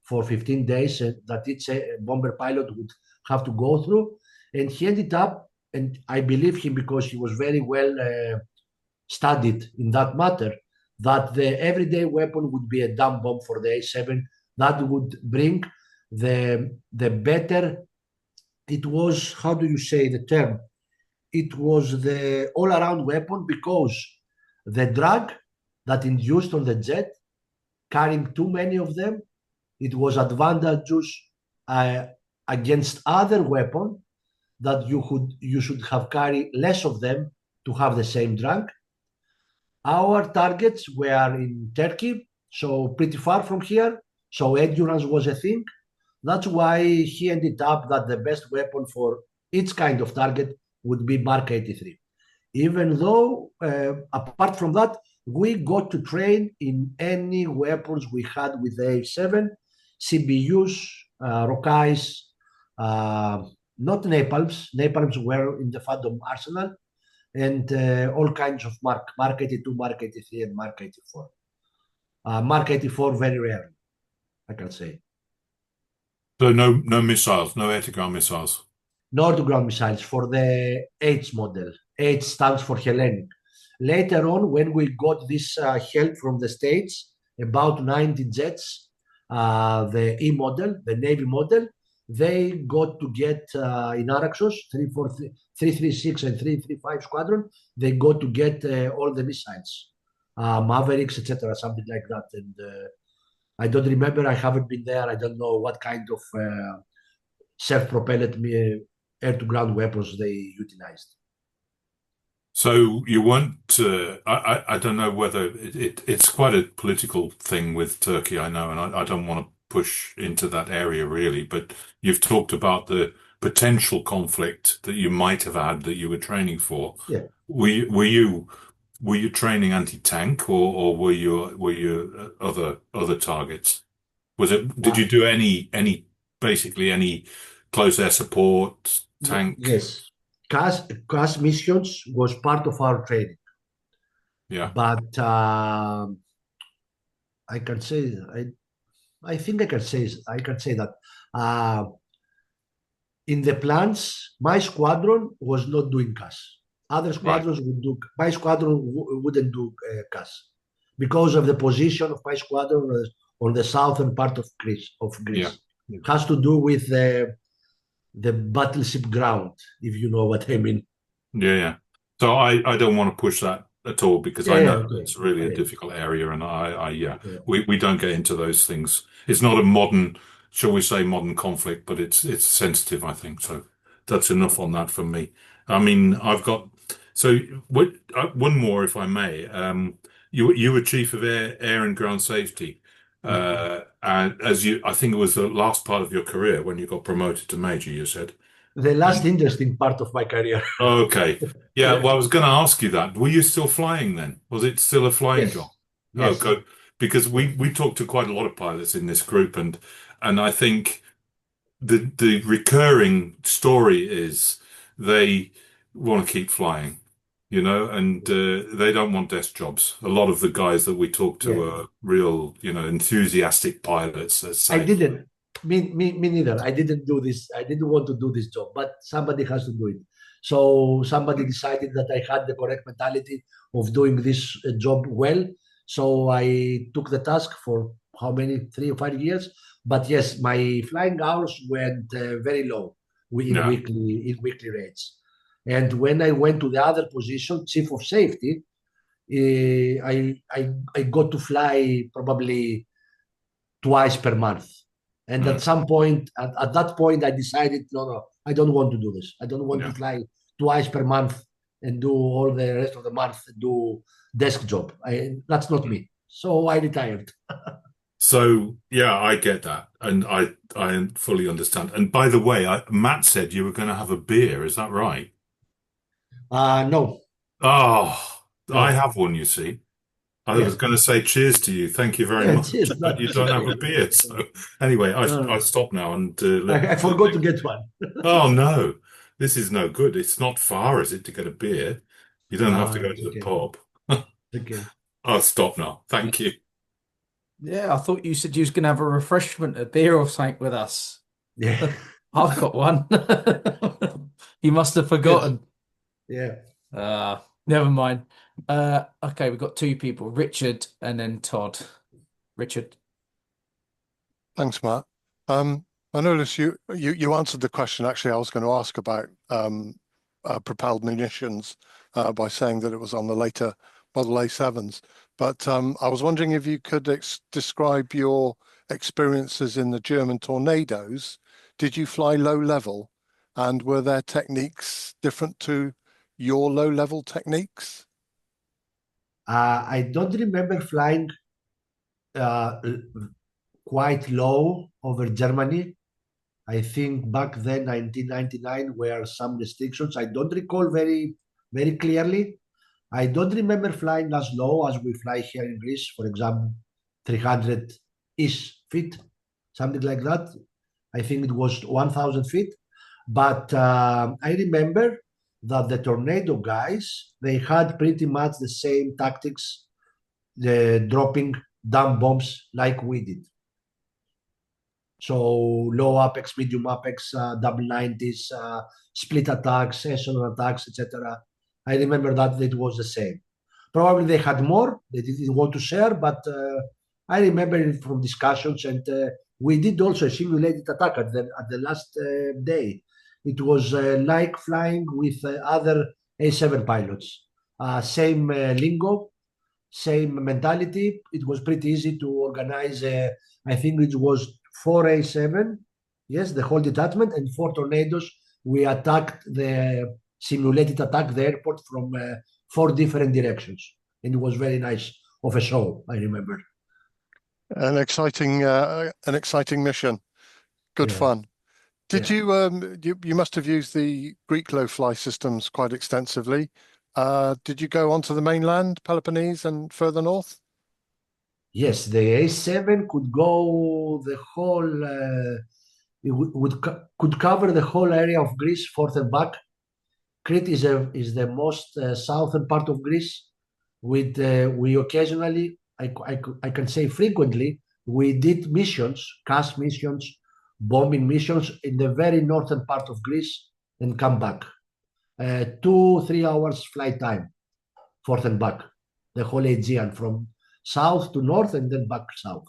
for 15 days that each bomber pilot would have to go through. And he ended up, and I believe him because he was very well studied in that matter, that the everyday weapon would be a dumb bomb for the A-7 that would bring the better, it was, how do you say the term? It was the all-around weapon because the drag that induced on the jet, carrying too many of them, it was advantageous against other weapons that you should have carried less of them to have the same drag. Our targets were in Turkey, so pretty far from here. So endurance was a thing. That's why he ended up that the best weapon for each kind of target would be Mark 83. Even though, apart from that, we got to train in any weapons we had with the A-7, CBUs, Lourakis, not napalms. Napalms were in the Phantom arsenal, and all kinds of Mark 82, Mark 83, and Mark 84. Mark 84 very rare, I can say. So no missiles, no air-to-ground missiles. No air-to-ground missiles for the H model. H stands for Hellenic. Later on, when we got this help from the States, about 90 jets, the E model, the Navy model, they got to get in Araxos, 336 and 335 squadron, they got to get all the missiles, Mavericks, etc., something like that. And I don't remember, I haven't been there, I don't know what kind of self-propelled air-to-ground weapons they utilized. So you weren't, I don't know whether it's quite a political thing with Turkey, I know, and I don't want to push into that area really, but you've talked about potential conflict that you might have had that you were training for, Yeah. were you training anti-tank, or were you other targets? Did you do basically any close air support, tank? Yes. CAS missions was part of our training, Yeah, but I can say I think I can say that uh, in the plans, my squadron was not doing CAS. Other right. squadrons would do. My squadron wouldn't do CAS because of the position of my squadron on the southern part of Greece. Yeah, Has to do with the battleship ground, if you know what I mean. yeah. So I don't want to push that at all because I Yeah, know okay. it's really a Okay. difficult area, and yeah, Yeah. we don't get into those things. It's not a modern, shall we say, modern conflict, but it's sensitive, I think. So that's enough on that from me. I mean, I've got so one more, if I may. You were chief of air and ground safety, and I think it was the last part of your career when you got promoted to major. You said. The last interesting part of my career. Okay. Yeah, Yeah. well, I was going to ask you that. Were you still flying then? Was it still a flying Yes. job? Oh, Yes. good. Because Yes. we talked to quite a lot of pilots in this group, and I think the recurring story is they want to keep flying, and they don't want desk jobs. A lot of the guys that we talk to Yeah. are real, enthusiastic pilots, let's I say. didn't. Me neither. I didn't do this. I didn't want to do this job, but somebody has to do it. So somebody decided that I had the correct mentality of doing this job well. So I took the task for how many, 3 or 5 years. But yes, my flying hours went very low Yeah, in weekly rates. And when I went to the other position, chief of safety, I got to fly probably twice per month. And at mm, some point, at that point, I decided, no, I don't want to do this. I don't want to yeah. fly twice per month and do all the rest of the month do desk job. That's not me. So I retired. So yeah, I get that, and I fully understand. And by the way, Matt said you were going to have a beer. Is that right? No, Oh, I no, have one. You see, I was yeah, going to say cheers to you. Thank you very yeah, much, cheers. but you don't have a beer. So anyway, I No. stop now and I let forgot to Nick. get one. Oh no, this is no good. It's not far, is it, to get a beer? You don't have to No, go it's to the okay. pub. Okay. I'll stop now. Thank you. Yeah, I thought you said you was gonna have a refreshment, a beer or something with us. Yeah. I've got one. You must have Yes. forgotten. Yeah. Never mind. Okay, we've got two people, Richard and then Todd. Richard. Thanks, Matt. I noticed you answered the question actually I was going to ask about propelled munitions by saying that it was on the later Model A7s. But I was wondering if you could describe your experiences in the German Tornadoes. Did you fly low level, and were their techniques different to your low level techniques? I don't remember flying uh, quite low over Germany. I think back then, 1999, were some restrictions. I don't recall very clearly. I don't remember flying as low as we fly here in Greece, for example, 300-ish feet, something like that. I think it was 1,000 feet. But I remember that the tornado guys, they had pretty much the same tactics, dropping dumb bombs like we did. So low apex, medium apex, double 90s, split attacks, echelon attacks, etc. I remember that it was the same. Probably they had more. They didn't want to share, but I remember it from discussions, and we did also a simulated attack at the last day. It was like flying with other A-7 pilots. Same lingo, same mentality. It was pretty easy to organize. I think it was 4A7, yes, the whole detachment, and 4 tornadoes. We attacked the simulated attack the airport from 4 different directions, and it was very nice of a show. I remember. An exciting mission. Good Yeah. fun. Did you must have used the Greek low-fly systems quite extensively. Did you go onto the mainland, Peloponnese, and further north? Yes, the A-7 could go the whole. Could cover the whole area of Greece, forth and back. Crete is the most southern part of Greece. We occasionally, I can say frequently, we did missions, CAS missions, bombing missions in the very northern part of Greece and come back. 2-3 hours flight time, forth and back, the whole Aegean from south to north and then back south.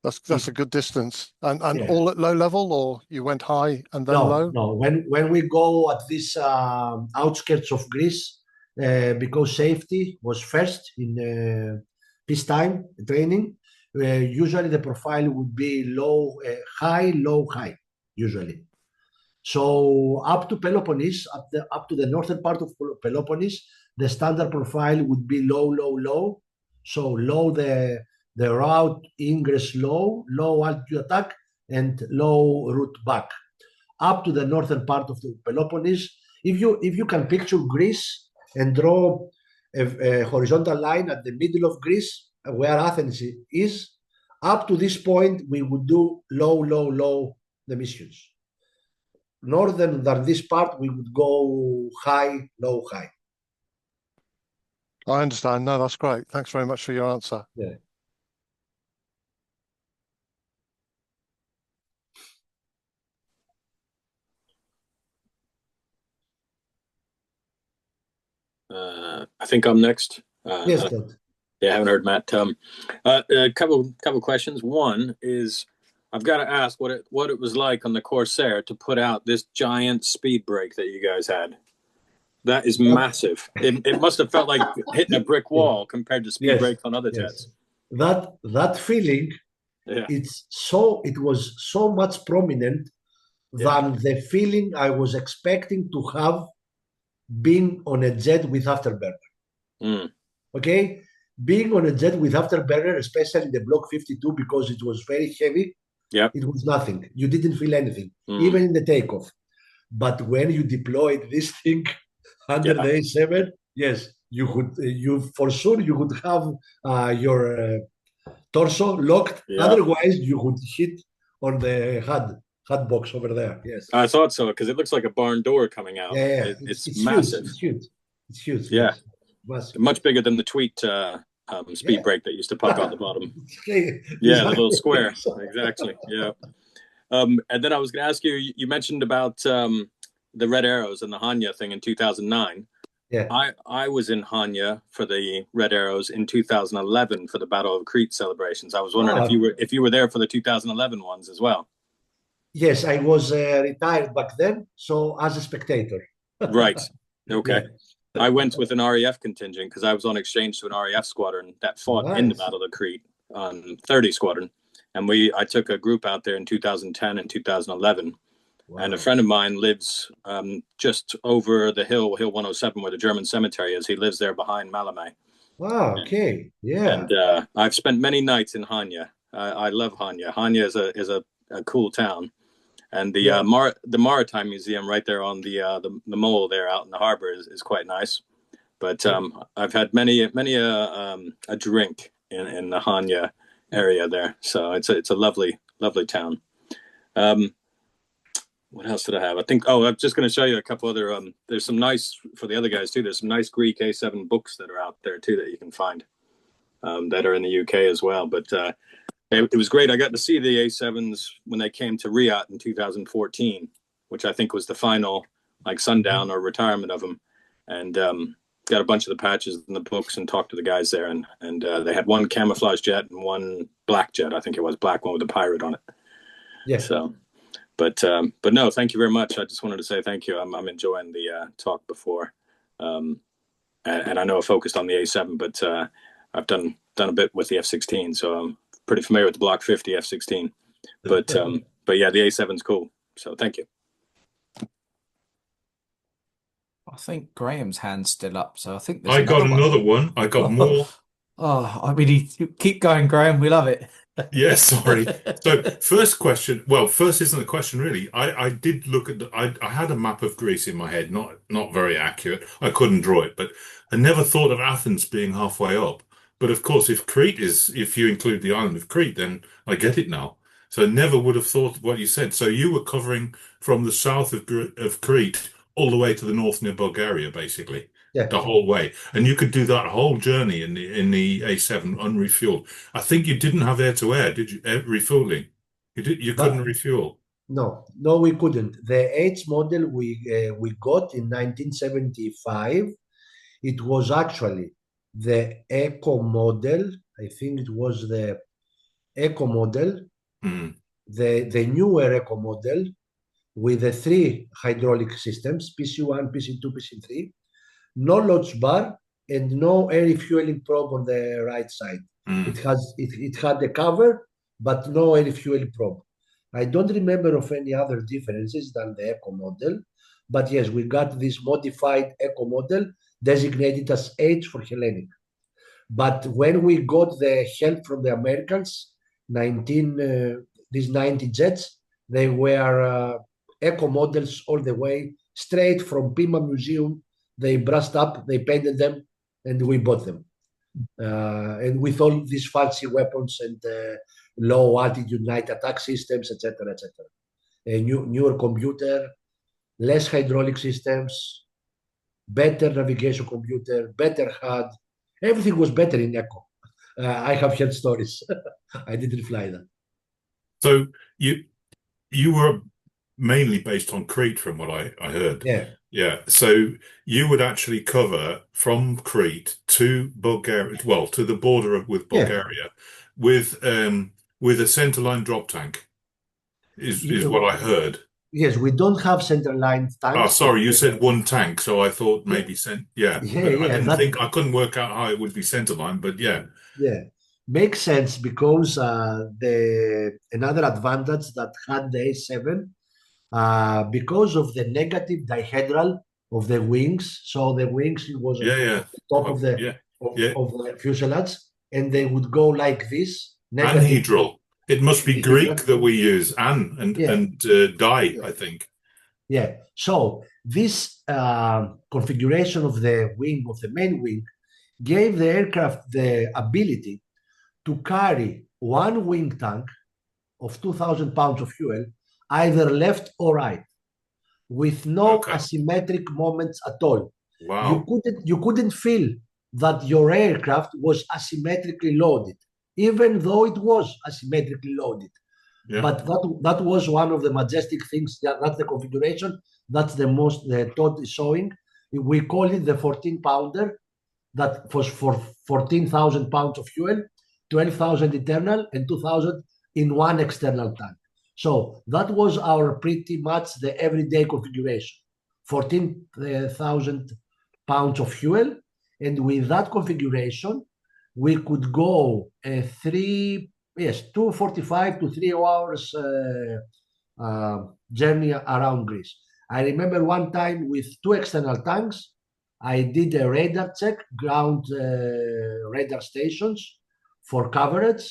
That's a good distance. And Yeah. all at low level, or you went high and then low? No. When we go at this outskirts of Greece, because safety was first in peacetime training, usually the profile would be low, high, low, high, usually. So up to Peloponnese, up to the northern part of Peloponnese, the standard profile would be low, low, low. So low the route ingress low altitude attack, and low route back. Up to the northern part of the Peloponnese, if you can picture Greece and draw a horizontal line at the middle of Greece, where Athens is, up to this point we would do low, low, low the missions. Northern than this part, we would go high, low, high. I understand. No, that's great. Thanks very much for your answer. Yeah. I think I'm next. Yes, Todd. Yeah, I haven't heard Matt. A couple questions. One is, I've got to ask what it was like on the Corsair to put out this giant speed brake that you guys had. That is massive. It must have felt like hitting a brick wall compared to speed brakes on other jets. That feeling, it was so much prominent than the feeling I was expecting to have being on a jet with afterburner. Okay, being on a jet with afterburner, especially the Block 52, because it was very heavy. It was nothing. You didn't feel anything, even in the takeoff. But when you deployed this thing under the A-7, yes, you could. For sure you would have your torso locked. Otherwise, you would hit on the HUD box over there. Yes, I thought so, because it looks like a barn door coming out. Yeah, it's massive. It's huge. Yeah, massive. Much bigger than the Tweet speed brake that used to pop out the bottom. The little square. Exactly. Yeah. And then I was going to ask you. You mentioned about the Red Arrows and the Hanya thing in 2009. Yeah. I was in Hanya for the Red Arrows in 2011 for the Battle of Crete celebrations. I was wondering if you were there for the 2011 ones as well. Yes, I was retired back then, so as a spectator. Right. Okay. I went with an RAF contingent because I was on exchange to an RAF squadron that fought in the Battle of Crete on 30 Squadron. And I took a group out there in 2010 and 2011. Wow. And a friend of mine lives just over the hill 107, where the German cemetery is. He lives there behind Malame. Wow, okay. Yeah. And I've spent many nights in Hanya. I love Hanya. Hanya is a cool town. And the Maritime Museum right there on the mole there out in the harbor is quite nice. But I've had many a drink in the Hanya area there. So it's a lovely town. What else did I have? I think, I'm just going to show you a couple other, there's some nice, for the other guys too, there's some nice Greek A7 books that are out there too that you can find that are in the UK as well. But it was great. I got to see the A7s when they came to Riyadh in 2014, which I think was the final like sundown or retirement of them. And got a bunch of the patches and the books and talked to the guys there. And they had one camouflage jet and one black jet. I think it was black one with a pirate on it. Yeah. So. But no, thank you very much. I just wanted to say thank you. I'm enjoying the talk before, and I know I focused on the A7, but I've done a bit with the F-16, so I'm pretty familiar with the Block 50 F-16. But yeah, the A7's cool. So thank you. I think Graham's hand's still up, so I think I got another one. I got more. Oh, I mean, keep going, Graham. We love it. Yeah, sorry. So first question, well, first isn't a question really. I did look at I had a map of Greece in my head, not very accurate. I couldn't draw it, but I never thought of Athens being halfway up. But of course, if you include the island of Crete, then I get it now. So I never would have thought what you said. So you were covering from the south of Crete all the way to the north near Bulgaria, basically, Yeah. the whole way. And you could do that whole journey in the A7 unrefueled. I think you didn't have air to air, did you? Air refueling. You couldn't But refuel. no, we couldn't. The H model we got in 1975, it was actually the Eco model. I think it was the Eco model, Mm, the newer Eco model with the three hydraulic systems, PC1, PC2, PC3, no launch bar, and no air refueling probe on the right side. mm. It had a cover, but no air refueling probe. I don't remember of any other differences than the Eco model, but yes, we got this modified Eco model designated as H for Hellenic. But when we got the help from the Americans, 19 these 90 jets, they were eco models all the way, straight from Pima Museum. They brushed up, they painted them, and we bought them. And with all these fancy weapons and low altitude night attack systems, etc., etc. A newer computer, less hydraulic systems, better navigation computer, better HUD. Everything was better in Echo. I have heard stories. I didn't fly that. So you you were mainly based on Crete, from what I heard. Yeah, Yeah. So you would actually cover from Crete to Bulgaria, well, to the border with yeah. Bulgaria, with a centerline drop tank, is what I heard. Yes, we don't have center line Oh, tanks, but sorry, you said one tank, so I thought yeah, maybe yeah, yeah, but I yeah. didn't That think I couldn't work out how it would be centerline, but yeah. yeah makes sense because the another advantage that had the A7 because of the negative dihedral of the wings. So the wings it was Yeah, yeah. on the top Oh, yeah, yeah. of the fuselage, and they would go like this, negative Anhedral. It must be dihedral. Greek that we use. An Yeah, and die, yeah, I think. yeah. So this configuration of the wing of the main wing gave the aircraft the ability to carry one wing tank of 2,000 pounds of fuel, either left or right, with no Okay. asymmetric moments at all. Wow. You couldn't feel that your aircraft was asymmetrically loaded, even though it was asymmetrically loaded. Yeah. But that was one of the majestic things. That's the configuration. That's the most the Todd is showing. We call it the 14 pounder. That was for 14,000 pounds of fuel, 12,000 internal, and 2,000 in one external tank. So that was our pretty much the everyday configuration. 14,000 pounds of fuel. And with that configuration, we could go 2:45 to 3 hours journey around Greece. I remember one time with two external tanks, I did a radar check, ground radar stations for coverage.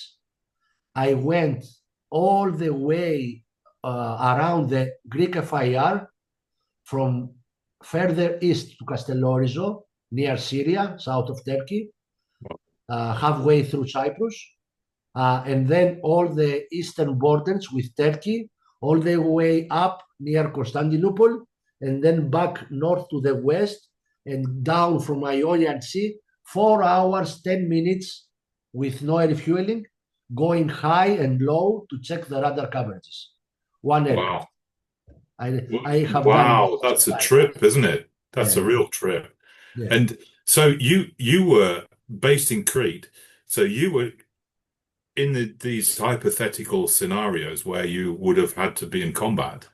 I went all the way around the Greek FIR from further east to Castellorizo, near Syria, south of Turkey, halfway through Cyprus, and then all the eastern borders with Turkey, all the way up near Constantinople, and then back north to the west and down from Ionian Sea, 4 hours, 10 minutes with no refueling, going high and low to check the radar coverages. One aircraft. Wow. I have done Wow. That's a trip, isn't it? That's yeah, a real trip. yeah, And so you were based in Crete. So you were in these hypothetical scenarios where you would have had to be in combat.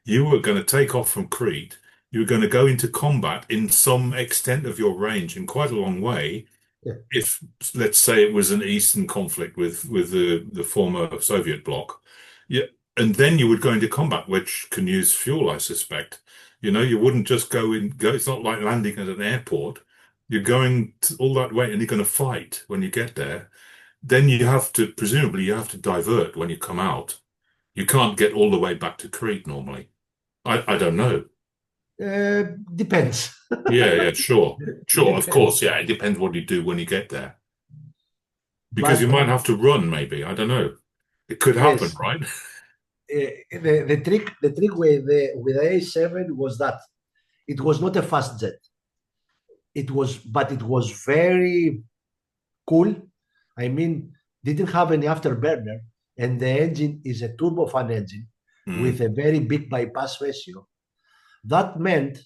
You were going to take off from Crete. You were going to go into combat in some extent of your range in quite a long way. yeah, If, let's say, it was an Eastern conflict with the former Soviet bloc, yeah, and then you would go into combat, which can use fuel, I suspect. You wouldn't just go. It's not like landing at an airport. You're going all that way, and you're going to fight when you get there. then presumably you have to divert when you come out. You can't get all the way back to Crete normally. I don't know. Depends. Yeah, sure. Sure, of Depends. course, yeah. It depends what you do when you get there. Because you But might have to run, maybe. I don't know. It could happen, yes, right? the trick with the A7 was that it was not a fast jet. But it was very cool. I mean, didn't have any afterburner, and the engine is a turbofan engine with Mm, a very big bypass ratio. That meant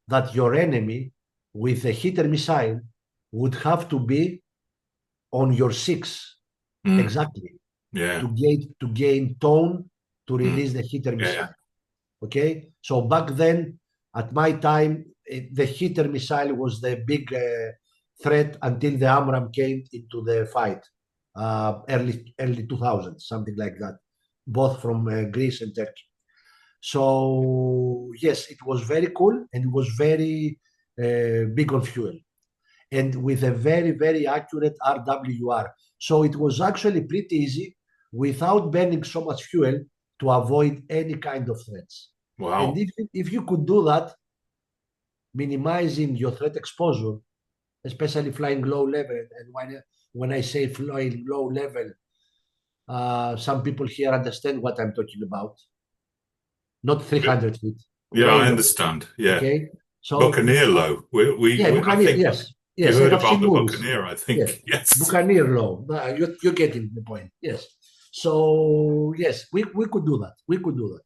that your enemy with a hitter missile would have to be on your six mm, exactly yeah. to gain tone to Mm, release the hitter yeah. missile. Okay, so back then, at my time, the hitter missile was the big threat until the AMRAAM came into the fight, early 2000s, something like that, both from Greece and Turkey. So yes, it was very cool and it was very big on fuel and with a very, very accurate RWR. So it was actually pretty easy without burning so much fuel to avoid any kind of threats. And Wow. if you could do that, minimizing your threat exposure, especially flying low level, and when I say flying low level, some people here understand what I'm talking about. Not 300 feet, Yeah, way I low. understand. Yeah. Okay, so Buccaneer low. yeah, I Buccaneer. think Yes, you yes, I heard have about seen the movies. Buccaneer, I Yes, think. Yes. Buccaneer law. You're getting the point. Yes. So yes, we could do that. We could do that.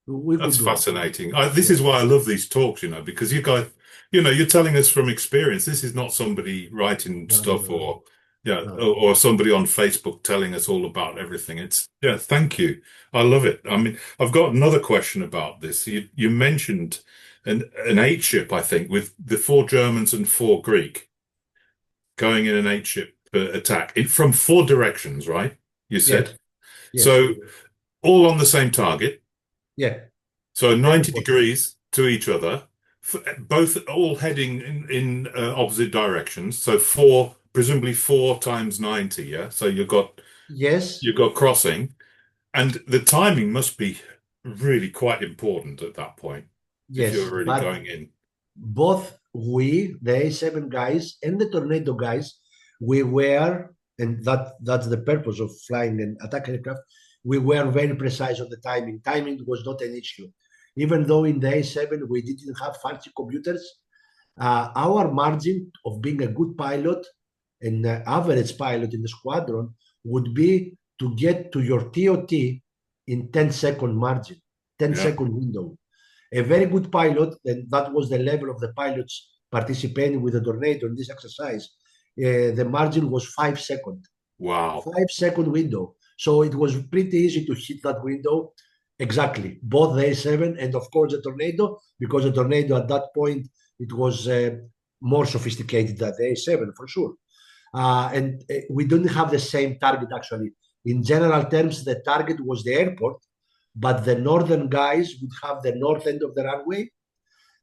We That's could do that. fascinating. This Yeah. is why I love these talks, because you guys, you're telling us from experience. This is not somebody writing No, no, stuff no, or, yeah, no. or somebody on Facebook telling us all about everything. Yeah, thank you. I love it. I mean, I've got another question about this. You mentioned an eight ship, I think, with the four Germans and four Greek going in an eight ship attack from four directions, right? You said. Yes, yes, So all on the same target. yeah. So Very 90 important. degrees to each other, both all heading in opposite directions. So presumably four times 90, yeah? So Yes, you've got crossing, and the timing must be really quite important at that point if yes. you're really But going in. both the A7 guys, and the Tornado guys, we were, and that's the purpose of flying an attack aircraft. We were very precise on the timing. Timing was not an issue, even though in the A7 we didn't have fancy computers. Our margin of being a good pilot and average pilot in the squadron would be to get to your TOT in 10-second margin, ten Yeah. second window. A very good pilot, and that was the level of the pilots participating with the Tornado in this exercise, the margin was 5 seconds. Wow. 5 second window. So it was pretty easy to hit that window. Exactly. Both the A7 and of course the Tornado, because the Tornado at that point, it was more sophisticated than the A7 for sure. And we didn't have the same target actually. In general terms, the target was the airport, but the northern guys would have the north end of the runway.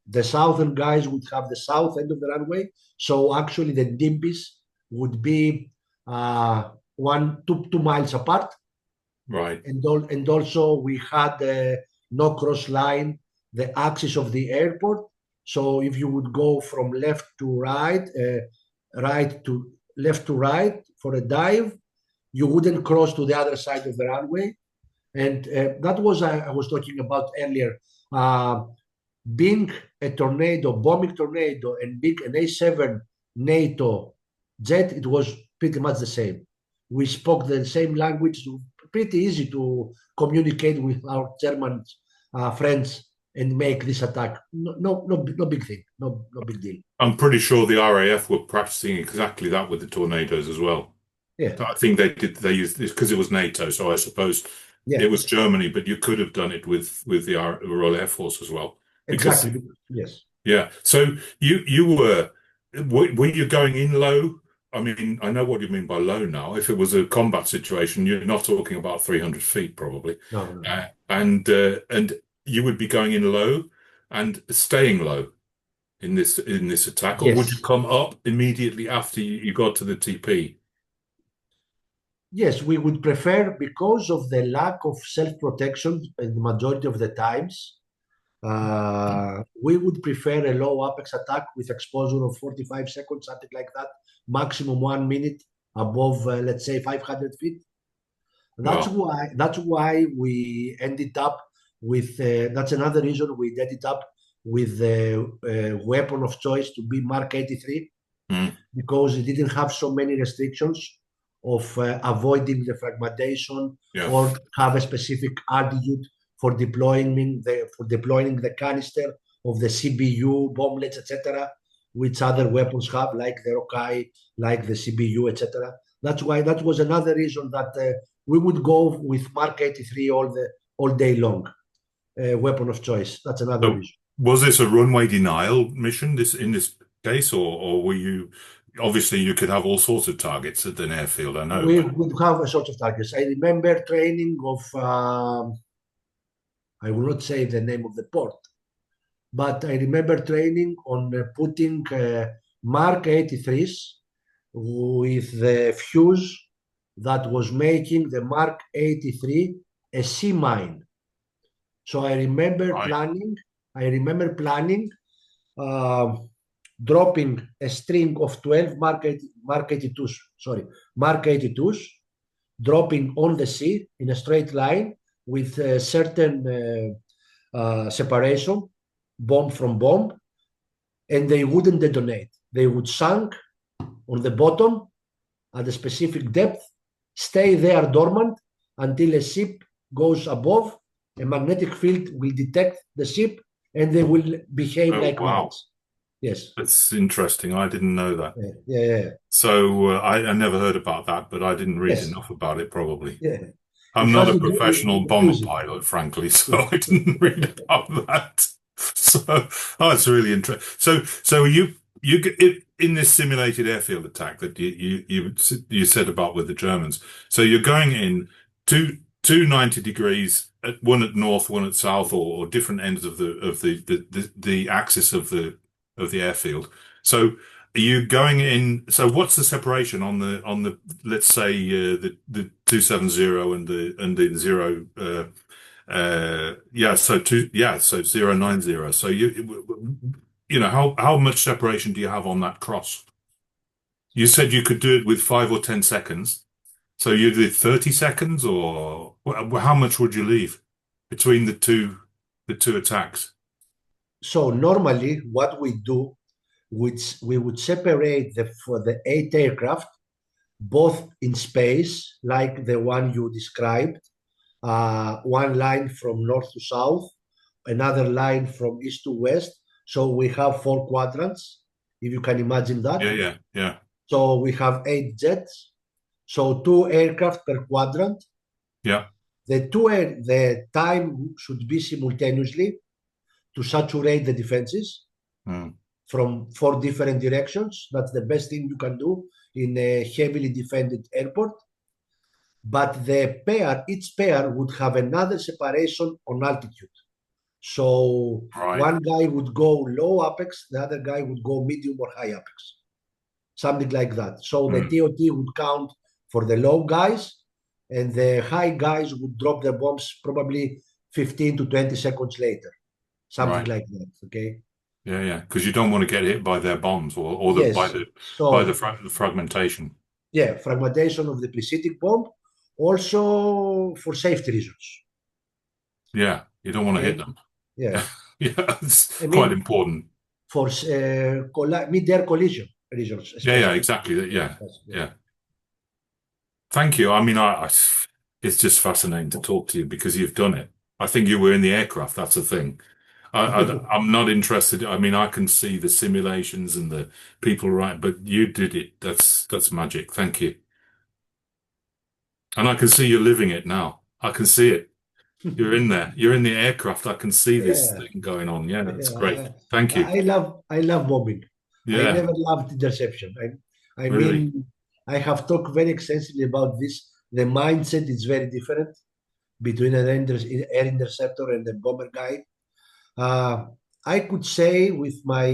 The southern guys would have the south end of the runway. So actually, the DIMBs would be 2 miles apart, Right. and also we had no cross line, the axis of the airport. So if you would go from left to right, right to left to right for a dive, you wouldn't cross to the other side of the runway. And that was I was talking about earlier. Uh, Being a tornado, bombing tornado, and being an A7 NATO jet, it was pretty much the same. We spoke the same language, pretty easy to communicate with our German friends and make this attack. No, no, no, no big thing. No, no big deal. I'm pretty sure the RAF were practicing exactly that with the tornadoes as well. Yeah, I think they used this because it was NATO, so I suppose yeah, it was Germany, but you could have done it with the Royal Air Force as well. Because exactly. Yes, yeah, so were you going in low? I mean, I know what you mean by low now. If it was a combat situation, you're not talking about 300 feet probably, no, no. and you would be going in low and staying low in this attack, or would you Yes. come up immediately after you got to the TP? Yes, we would prefer, because of the lack of self-protection in the majority of the times, we would prefer a low apex attack with exposure of 45 seconds, something like that, maximum 1 minute above, let's say, 500 feet. Well, That's why we ended up with. That's another reason we ended up with the weapon of choice to be Mark 83, mm, because it didn't have so many restrictions of avoiding the fragmentation yeah. or have a specific altitude for deploying the canister of the CBU bomblets, etc., which other weapons have, like the Rokai, like the CBU, etc. That's why that was another reason that we would go with Mark 83 all day long, weapon of choice. That's another So reason. was this a runway denial mission in this case, or were you obviously you could have all sorts of targets at an airfield, I know, We but would have a sort of targets. I remember training of, I will not say the name of the port, but I remember training on putting Mark 83s with the fuse that was making the Mark 83 a sea mine. So right, I remember planning uh, dropping a string of 12 Mark 82s, sorry, Mark 82s, dropping on the sea in a straight line with a certain separation, bomb from bomb, and they wouldn't detonate. They would sink on the bottom at a specific depth, stay there dormant until a ship goes above. A magnetic field will detect the ship and they will behave oh like wow, mines. Yes. that's interesting. I didn't know that. Yeah, yeah, So I never heard about that, but I didn't read yes. enough about it probably. Yeah. I'm It not was a professional bomber using. pilot, frankly, so Yeah. I didn't read about that. So, oh, it's really interesting. So in this simulated airfield attack that you said about with the Germans. So you're going in two 90 degrees, one at north, one at south, or different ends of the axis of the airfield. So are you going in? So what's the separation on the let's say the 270 and the zero yeah so two yeah so 090. So you know how much separation do you have on that cross? You said you could do it with 5 or 10 seconds. So you did 30 seconds, or how much would you leave between the two attacks? So normally what we do, which we would separate for the 8 aircraft, both in space, like the one you described, one line from north to south, another line from east to west. So we have 4 quadrants, if you can imagine that. Yeah. So we have 8 jets, so 2 aircraft per quadrant. Yeah. The time should be simultaneously to saturate the defenses Mm, from 4 different directions. That's the best thing you can do in a heavily defended airport. But each pair would have another separation on altitude. So right. one guy would go low apex, the other guy would go medium or high apex, something like that. So the Mm, TOT would count for the low guys, and the high guys would drop their bombs probably 15 to 20 seconds later, something right. like that. Okay. Yeah. Because you don't want to get hit by their bombs or Yes. by the So fragmentation. yeah, fragmentation of the preceding bomb, also for safety reasons. Yeah, you don't want to hit Okay. them. Yeah. Yeah, it's I quite mean, important. for mid-air collision reasons, Yeah, especially. exactly. Yeah. Yeah. Yeah. Thank you. I mean, it's just fascinating to talk to you because you've done it. I think you were in the aircraft. That's the thing. I'm not interested. I mean, I can see the simulations and the people right, but you did it. That's magic. Thank you. And I can see you're living it now. I can see it. You're in there. You're in the aircraft. I can see this Yeah. thing going on. Yeah, that's great. Yeah. Thank you. I love bombing. I Yeah, never loved interception. I really. mean, I have talked very extensively about this. The mindset is very different between an air interceptor and a bomber guy. Uh, I could say with my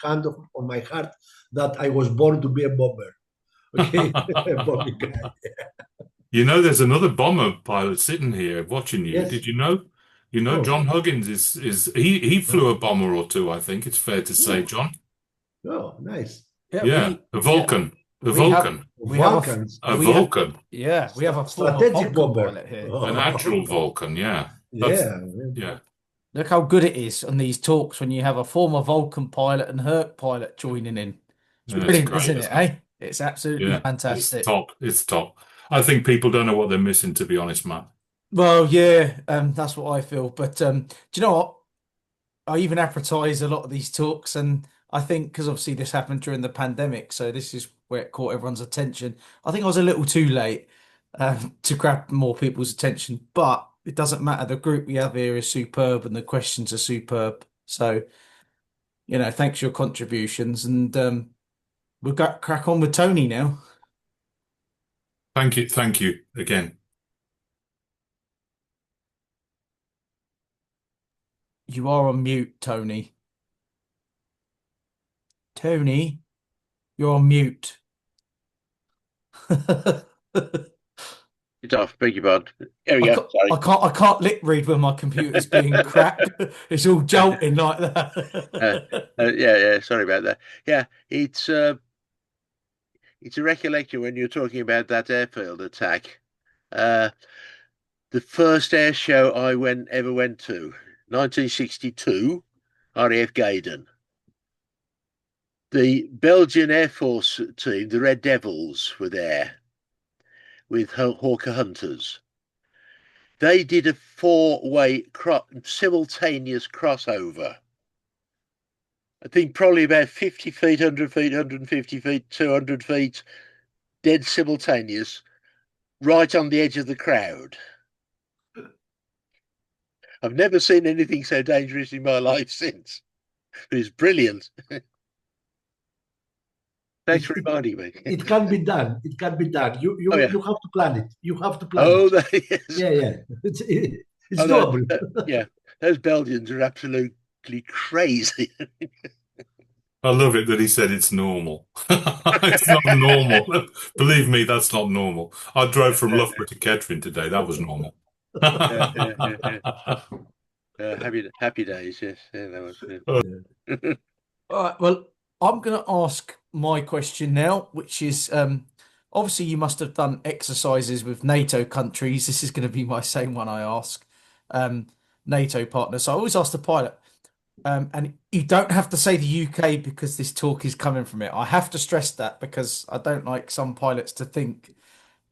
hand on my heart that I was born to be a bomber. Okay, a bombing guy. You know, there's another bomber pilot sitting here watching you. Yes. Did you know? You know, Oh, John Huggins is he flew a bomber or two, I think it's fair to say, oh, John. oh, nice. Yeah, Yeah, a Vulcan, a we have Vulcan, we have Vulcans, a we have Vulcan, we have a former strategic Vulcan bomber. pilot here. an actual Vulcan. Yeah, that's Yeah, man. yeah, Look how good it is on these talks when you have a former Vulcan pilot and Herc pilot joining in. It's yeah, it's brilliant, great, isn't it, isn't it? eh? It's absolutely Yeah, it's fantastic. top. It's top. I think people don't know what they're missing, to be honest, Matt. Well, yeah, that's what I feel. But do you know what? I even advertise a lot of these talks, and I think because obviously this happened during the pandemic, so this is where it caught everyone's attention. I think I was a little too late to grab more people's attention, but it doesn't matter. The group we have here is superb, and the questions are superb. So, thanks for your contributions, and we'll crack on with Tony now. Thank you again. You are on mute, Tony. Tony, you're on mute. It's off. Beg your pardon. There we go. Sorry. I can't lip read when my computer's being crap. It's all jolting like that. Yeah. Sorry about that. Yeah, it's a recollection when you're talking about that airfield attack. The first air show I ever went to, 1962, RAF Gaydon. The Belgian Air Force team, the Red Devils, were there with Hawker Hunters. They did a four-way simultaneous crossover. I think probably about 50 feet, 100 feet, 150 feet, 200 feet, dead simultaneous, right on the edge of the crowd. I've never seen anything so dangerous in my life since. It was brilliant. Thanks for reminding me. It can be done. It can be done. Oh, yeah. You have to plan it. You have to plan Oh, it. yes. Yeah. It's Oh, doable. Yeah, those Belgians are absolutely crazy. I love it that he said it's normal. It's not normal. Believe me, that's not normal. I drove from Loughborough to Kettering today. That was normal. Happy days, yes. Yeah, that was good. All right, well, I'm going to ask my question now, which is obviously you must have done exercises with NATO countries. This is going to be my same one I ask NATO partners. So I always ask the pilot, and you don't have to say the UK because this talk is coming from it. I have to stress that because I don't like some pilots to think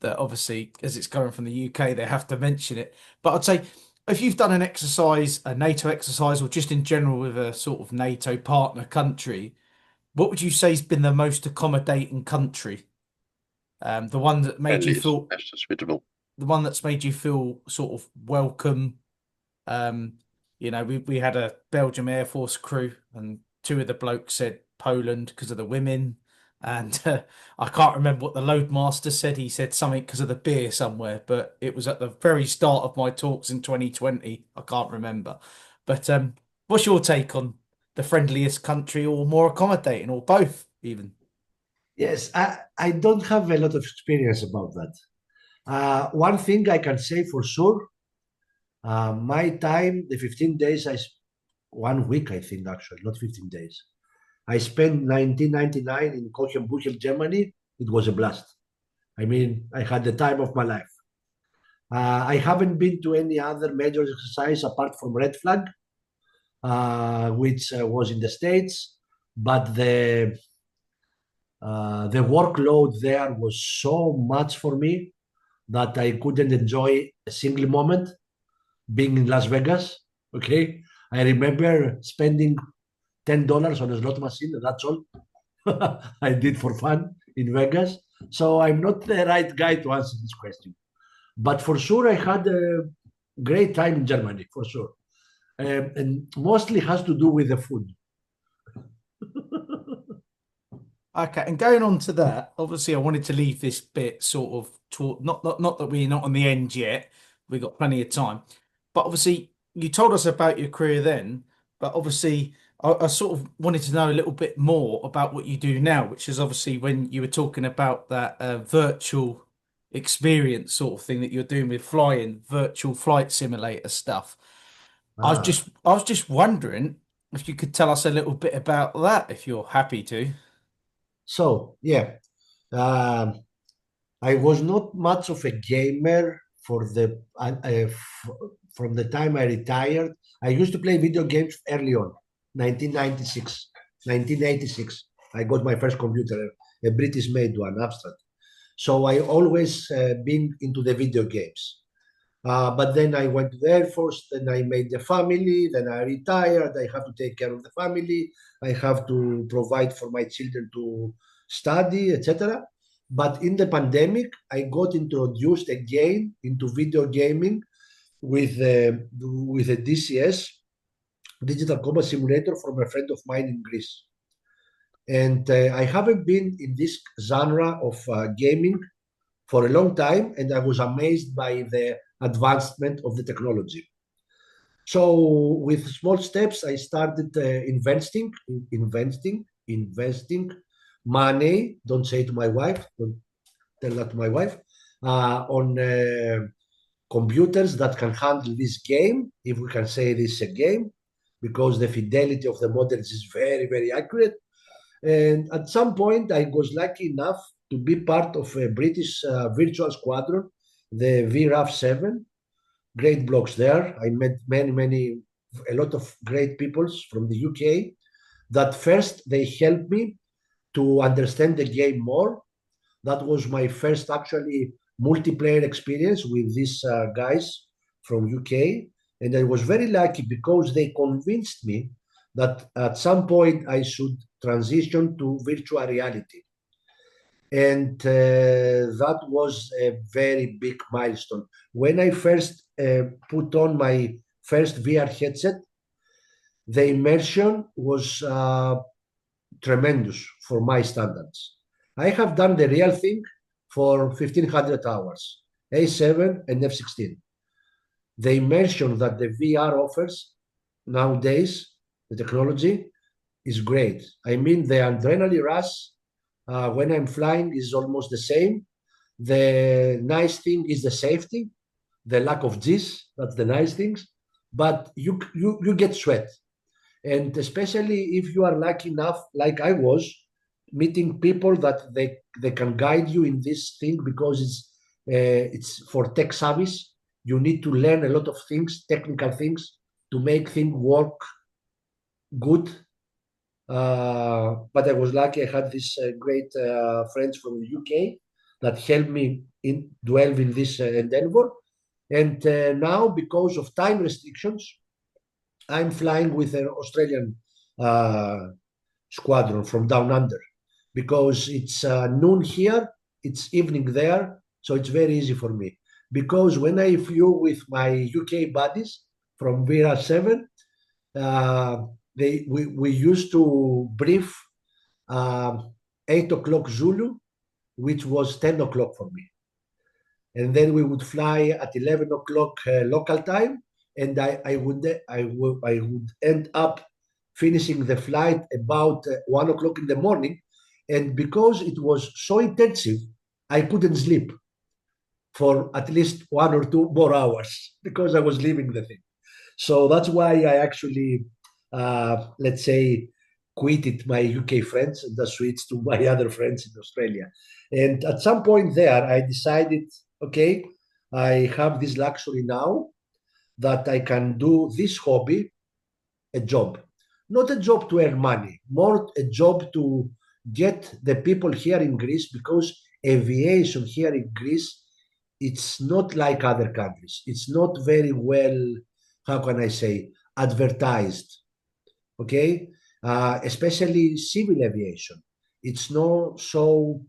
that obviously, as it's coming from the UK, they have to mention it. But I'd say if you've done an exercise, a NATO exercise, or just in general with a sort of NATO partner country, what would you say has been the most accommodating country? The one that made you feel, That's hospitable. the one that's made you feel sort of welcome. Um, we had a Belgium Air Force crew, and two of the blokes said Poland because of the women. And I can't remember what the loadmaster said. He said something because of the beer somewhere, but it was at the very start of my talks in 2020. I can't remember. But what's your take on the friendliest country or more accommodating or both even? Yes, I don't have a lot of experience about that. One thing I can say for sure, my time, the 15 days, 1 week, I think, actually, not 15 days. I spent 1999 in Cochem, Germany. It was a blast. I mean, I had the time of my life. I haven't been to any other major exercise apart from Red Flag, which was in the States, but the workload there was so much for me that I couldn't enjoy a single moment being in Las Vegas. Okay, I remember spending $10 on a slot machine. That's all I did for fun in Vegas. So I'm not the right guy to answer this question. But for sure, I had a great time in Germany, for sure. And mostly has to do with the food. Okay, and going on to that, obviously, I wanted to leave this bit sort of talk, not that we're not on the end yet. We've got plenty of time, but obviously, you told us about your career then, but obviously, I sort of wanted to know a little bit more about what you do now, which is obviously when you were talking about that virtual experience sort of thing that you're doing with flying, virtual flight simulator stuff. Ah, I was just wondering if you could tell us a little bit about that, if you're happy to. so yeah, um, I was not much of a gamer from the time I retired. I used to play video games early on, 1996, 1986. I got my first computer, a British-made one, Amstrad. So I always been into the video games. But then I went to the Air Force, then I made a family, then I retired. I have to take care of the family. I have to provide for my children to study, etc. But in the pandemic, I got introduced again into video gaming with a DCS, Digital Combat Simulator, from a friend of mine in Greece. And I haven't been in this genre of gaming for a long time, and I was amazed by the advancement of the technology. So, with small steps, I started investing money. Don't say to my wife, don't tell that to my wife, on computers that can handle this game, if we can say this is a game, because the fidelity of the models is very, very accurate. And at some point, I was lucky enough to be part of a British virtual squadron, the VRAF-7. Great blocks there. I met a lot of great peoples from the UK. That first, they helped me to understand the game more. That was my first actually multiplayer experience with these guys from UK. And I was very lucky because they convinced me that at some point I should transition to virtual reality. And that was a very big milestone. When I first put on my first VR headset, the immersion was tremendous for my standards. I have done the real thing for 1,500 hours, A-7 and F-16. The immersion that the VR offers nowadays, the technology, is great. I mean, the adrenaline rush when I'm flying is almost the same. The nice thing is the safety, the lack of G's. That's the nice things. But you get sweat, and especially if you are lucky enough, like I was, meeting people that they can guide you in this thing because it's for tech service. You need to learn a lot of things, technical things, to make things work good. But I was lucky. I had these great friends from the UK that helped me delve in this endeavor. And now, because of time restrictions, I'm flying with an Australian squadron from down under because it's noon here, it's evening there, so it's very easy for me. Because when I flew with my UK buddies from Vera 7, we used to brief 8 o'clock Zulu, which was 10 o'clock for me. And then we would fly at 11 o'clock local time, and I would end up finishing the flight about 1 o'clock in the morning. And because it was so intensive, I couldn't sleep for at least 1 or 2 more hours because I was leaving the thing. So that's why I actually, let's say, quitted my UK friends and switched to my other friends in Australia. And at some point there, I decided, okay, I have this luxury now that I can do this hobby a job. Not a job to earn money, more a job to get the people here in Greece, because aviation here in Greece, it's not like other countries. It's not very well, how can I say, advertised, okay? Especially civil aviation. It's not so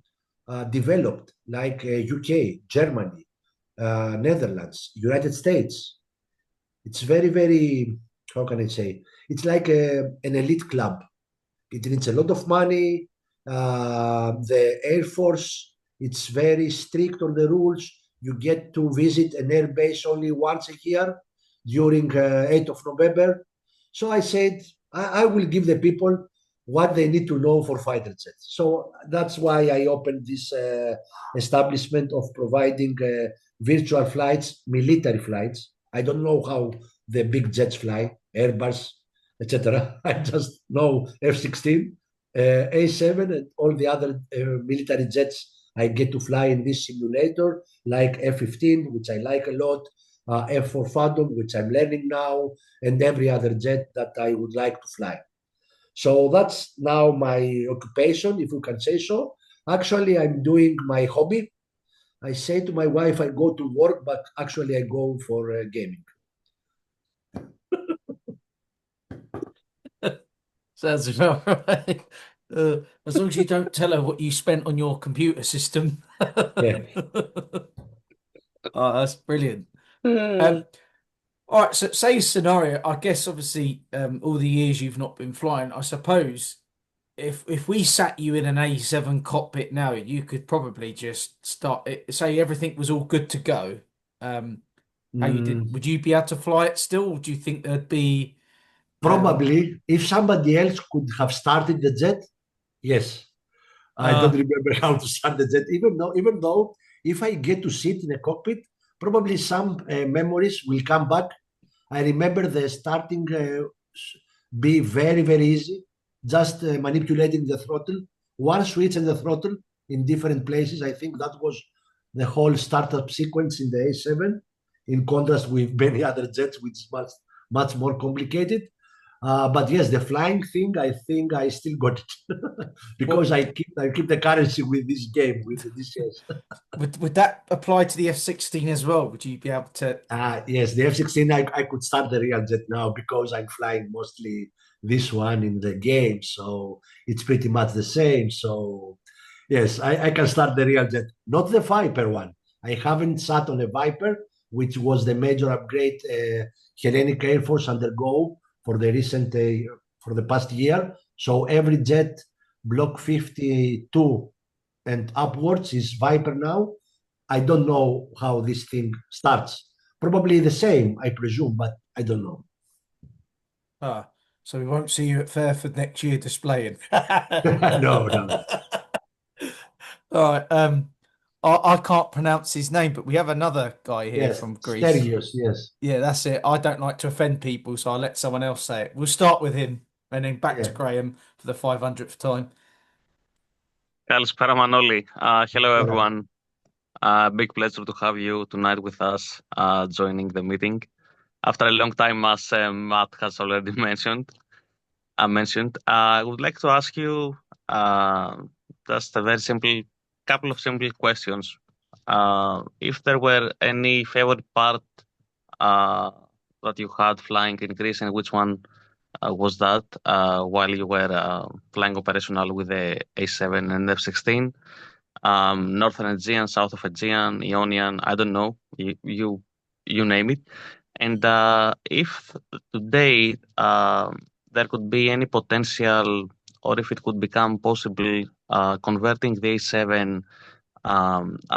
developed like UK, Germany, Netherlands, United States. It's very, very, how can I say, it's like an elite club. It needs a lot of money. The Air Force, it's very strict on the rules. You get to visit an air base only once a year during 8th of November. So I said, I will give the people what they need to know for fighter jets. So that's why I opened this establishment of providing virtual flights, military flights. I don't know how the big jets fly, Airbus, etc. I just know F-16, A-7, and all the other military jets I get to fly in this simulator, like F-15, which I like a lot, F-4 Phantom, which I'm learning now, and every other jet that I would like to fly. So that's now my occupation, if you can say so. Actually, I'm doing my hobby. I say to my wife, I go to work, but actually I go for gaming. Sounds about right. As long as you don't tell her what you spent on your computer system. Yeah. Oh, that's brilliant. Uh, All right, so say scenario, I guess obviously all the years you've not been flying, I suppose if we sat you in an A7 cockpit now, you could probably just start it, say everything was all good to go. How you did, Mm, would you be able to fly it still? Or do you think there'd be probably, if somebody else could have started the jet, yes. I don't uh remember how to start the jet, even though if I get to sit in a cockpit, probably some memories will come back. I remember the starting be very, very easy, just manipulating the throttle, one switch and the throttle in different places. I think that was the whole startup sequence in the A7, in contrast with many other jets, which is much, much more complicated. But yes, the flying thing, I think I still got it because what I keep the currency with this game, with this yes. would that apply to the F-16 as well? Would you be able to Yes, the F-16, I could start the real jet now because I'm flying mostly this one in the game. So it's pretty much the same. So yes, I can start the real jet, not the Viper one. I haven't sat on a Viper, which was the major upgrade Hellenic Air Force undergo for the for the past year. So every jet block 52 and upwards is Viper now. I don't know how this thing starts. Probably the same, I presume, but I don't know. so we won't see you at Fairford next year displaying. No, no. All right. I can't pronounce his name, but we have another guy here Yes, from Greece. Sterios, yes. Yeah, that's it. I don't like to offend people, so I'll let someone else say it. We'll start with him and then back to Yeah. Graham for the 500th time. Καλησπέρα Manoli. Hello Yeah. everyone. Big pleasure to have you tonight with us, joining the meeting. After a long time, as Matt has already mentioned, I would like to ask you just a very simple, couple of simple questions. If there were any favorite part that you had flying in Greece, and which one was that while you were flying operational with the A-7 and F-16? Northern Aegean, South of Aegean, Ionian, I don't know, you name it. And if today there could be any potential, or if it could become possible, converting the A7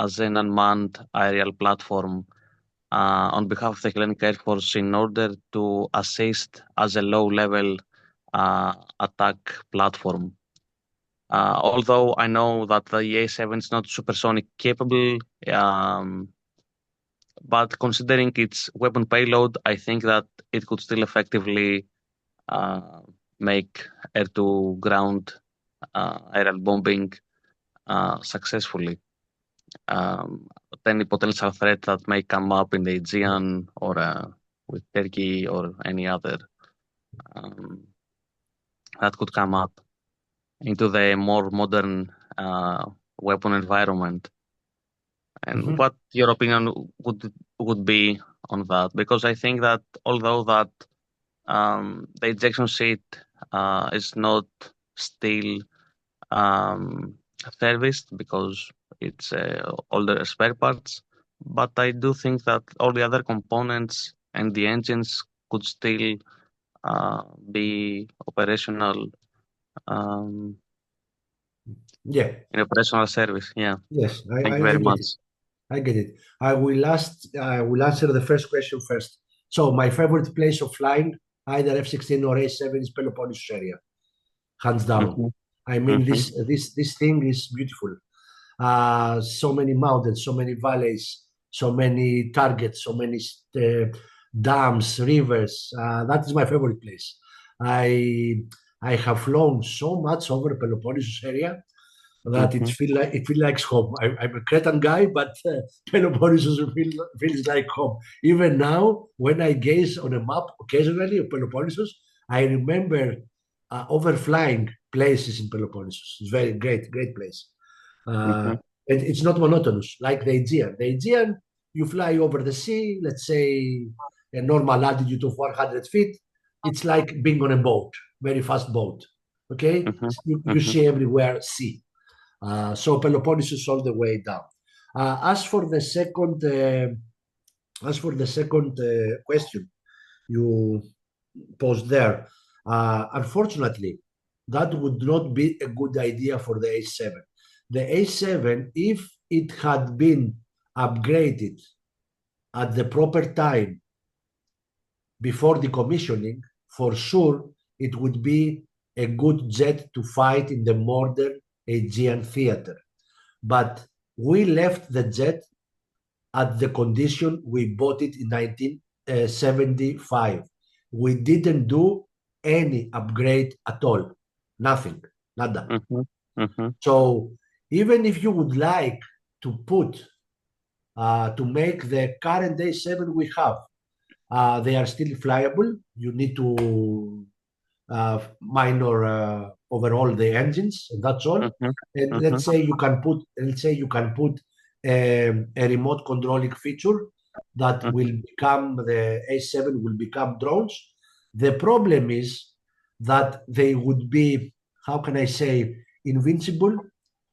as an unmanned aerial platform on behalf of the Hellenic Air Force in order to assist as a low-level attack platform. Although I know that the A7 is not supersonic capable, but considering its weapon payload, I think that it could still effectively make air-to-ground aerial bombing successfully. Any potential threat that may come up in the Aegean or with Turkey or any other that could come up into the more modern weapon environment. And what your opinion would be on that? Because I think that although that the ejection seat is not still serviced because it's older spare parts, but I do think that all the other components and the engines could still be operational Yeah. in operational service. Yeah. Yes, Thank you very get much. it. I get it. I will answer the first question first. So my favorite place of flying, either F-16 or A-7, is Peloponnesus area. hands down. Mhm. I mean, Mhm. this thing is beautiful. So many mountains, so many valleys, so many targets, so many dams, rivers. That is my favorite place. I I have flown so much over Peloponnesus area that Mhm. it feel like home. I'm a Cretan guy, but Peloponnesus feels like home. Even now, when I gaze on a map occasionally of Peloponnesus, I remember overflying places in Peloponnesus. It's very great place. Uh, Mhm. and it's not monotonous like the Aegean. The Aegean, you fly over the sea, let's say a normal altitude of 100 feet. It's like being on a boat, very fast boat. Okay, Mhm. you Mhm. see everywhere sea. So Peloponnesus all the way down. As for the second question you posed there, unfortunately, that would not be a good idea for the A7. The A7, if it had been upgraded at the proper time before decommissioning, for sure it would be a good jet to fight in the modern Aegean theater. But we left the jet at the condition we bought it in 1975. We didn't do any upgrade at all. Nothing. Nada. Mhm. Mhm. So even if you would like to to make the current A7 we have, they are still flyable. You need to minor overall the engines, and that's all. Mhm. And Mhm. let's say you can put a remote controlling feature that Mhm. will become the A7 will become drones. The problem is that they would be, how can I say, invincible.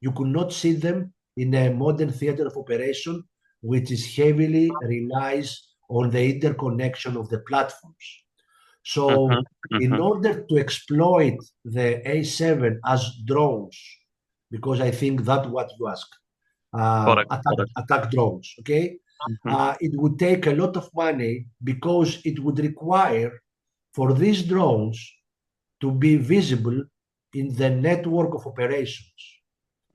You could not see them in a modern theater of operation, which is heavily relies on the interconnection of the platforms. Mhm. So, in Mhm. order to exploit the A7 as drones, because I think that's what you ask, Correct. Correct. attack drones, okay? Mhm. It would take a lot of money because it would require for these drones to be visible in the network of operations.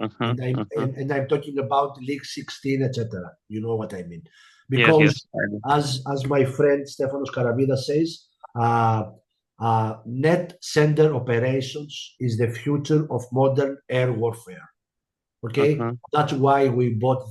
Mhm. Mhm. And I'm talking about League 16, etc. You know what I mean? Yes. Because Yes. I do. as my friend Stefanos Karavida says, uh, net sender operations is the future of modern air warfare. Okay, Mhm. that's why we bought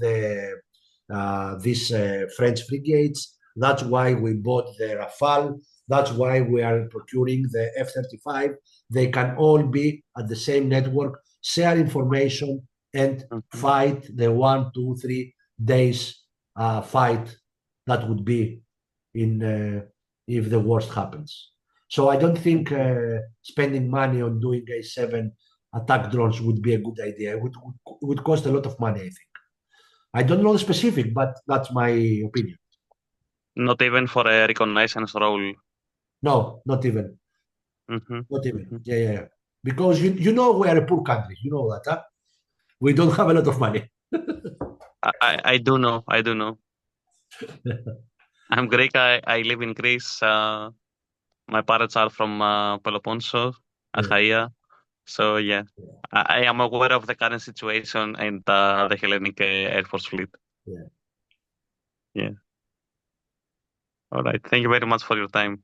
these French frigates. That's why we bought the Rafale. That's why we are procuring the F-35. They can all be at the same network, share information, and Mhm. fight the 1, 2, 3 days fight that would be in if the worst happens. So I don't think spending money on doing A7 attack drones would be a good idea. It would cost a lot of money, I think. I don't know the specific, but that's my opinion. Not even for a reconnaissance role. No, not even. Mhm. Not even. Mhm. Yeah. Because you know we are a poor country. You know that, huh? We don't have a lot of money. I do know. I do know. I'm Greek. I live in Greece. My parents are from Peloponneso, Yeah, Achaia. So yeah, I am aware of the current situation and the Hellenic Air Force fleet. yeah. Yeah. All right. Thank you very much for your time.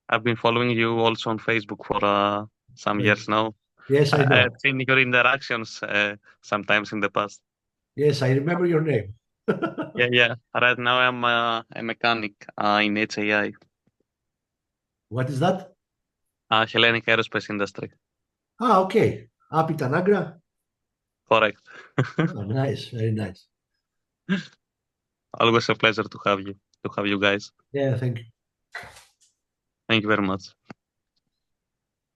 I've been following you also on Facebook for some Yes, years now. yes, I I've know. seen your interactions sometimes in the past. Yes, I remember your name. Yeah, yeah. Right now I'm a mechanic in HAI, What is that? Hellenic Aerospace Industry. Okay. Happy Tanagra. Correct. Oh, nice, very nice. Always a pleasure to have you guys. Yeah, thank you. Thank you very much.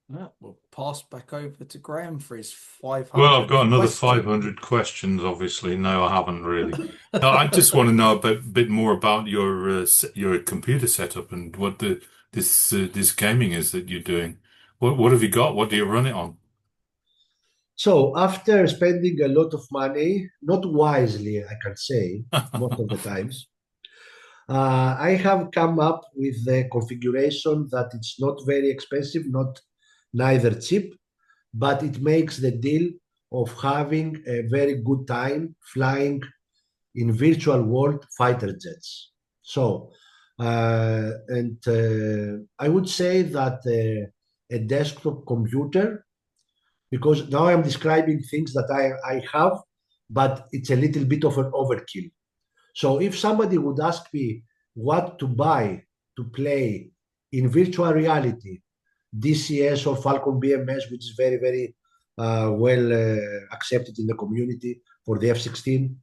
Yeah, we'll pass back over to Graham for his Well, I've 500th got another question. 500 questions, obviously. No, I haven't really. No, I just want to know a bit more about your computer setup and what this gaming is that you're doing. What have you got? What do you run it on? So after spending a lot of money, not wisely, I can say, most of the times, I have come up with a configuration that it's not very expensive, not neither cheap, but it makes the deal of having a very good time flying in virtual world fighter jets. So, I would say that a desktop computer, because now I'm describing things that I have, but it's a little bit of an overkill. So if somebody would ask me what to buy to play in virtual reality, DCS or Falcon BMS, which is very, very well accepted in the community for the F-16,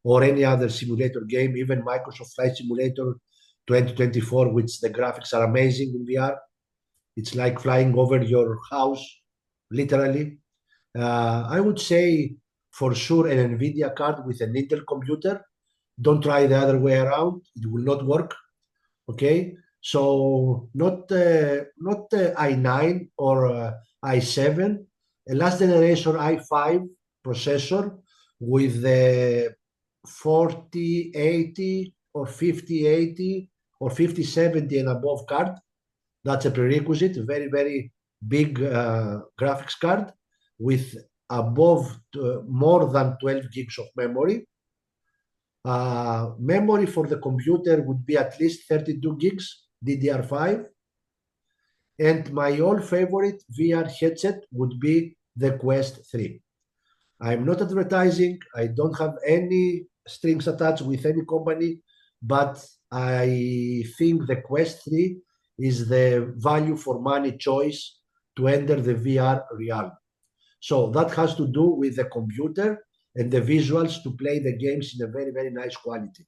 or any other simulator game, even Microsoft Flight Simulator 2024, which the graphics are amazing in VR. It's like flying over your house, literally. I would say for sure an NVIDIA card with an Intel computer. Don't try the other way around; it will not work. Okay, so not i9 or i7, a last generation i5 processor with the 4080 or 5080 or 5070 and above card. That's a prerequisite, a very, very big graphics card with above more than 12 gigs of memory. Memory for the computer would be at least 32 gigs DDR5. And my old favorite VR headset would be the Quest 3. I'm not advertising. I don't have any strings attached with any company, but I think the Quest 3 is the value for money choice to enter the VR realm. So that has to do with the computer and the visuals to play the games in a very, very nice quality.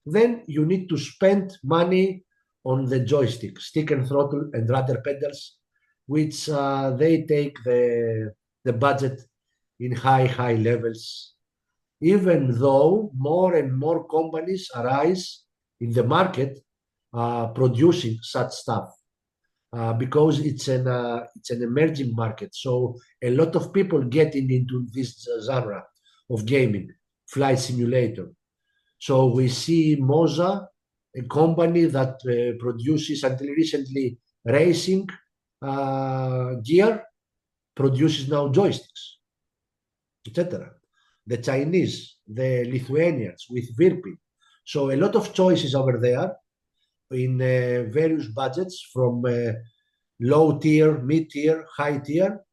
Then you need to spend money on the joystick, stick and throttle and rudder pedals, which they take the budget in high levels, even though more and more companies arise in the market producing such stuff. Because it's an emerging market. So a lot of people getting into this genre of gaming, flight simulator. So we see Moza, a company that produces until recently racing gear, produces now joysticks, etc. The Chinese, the Lithuanians with Virpi. So a lot of choices over there in various budgets from low tier, mid tier, high tier.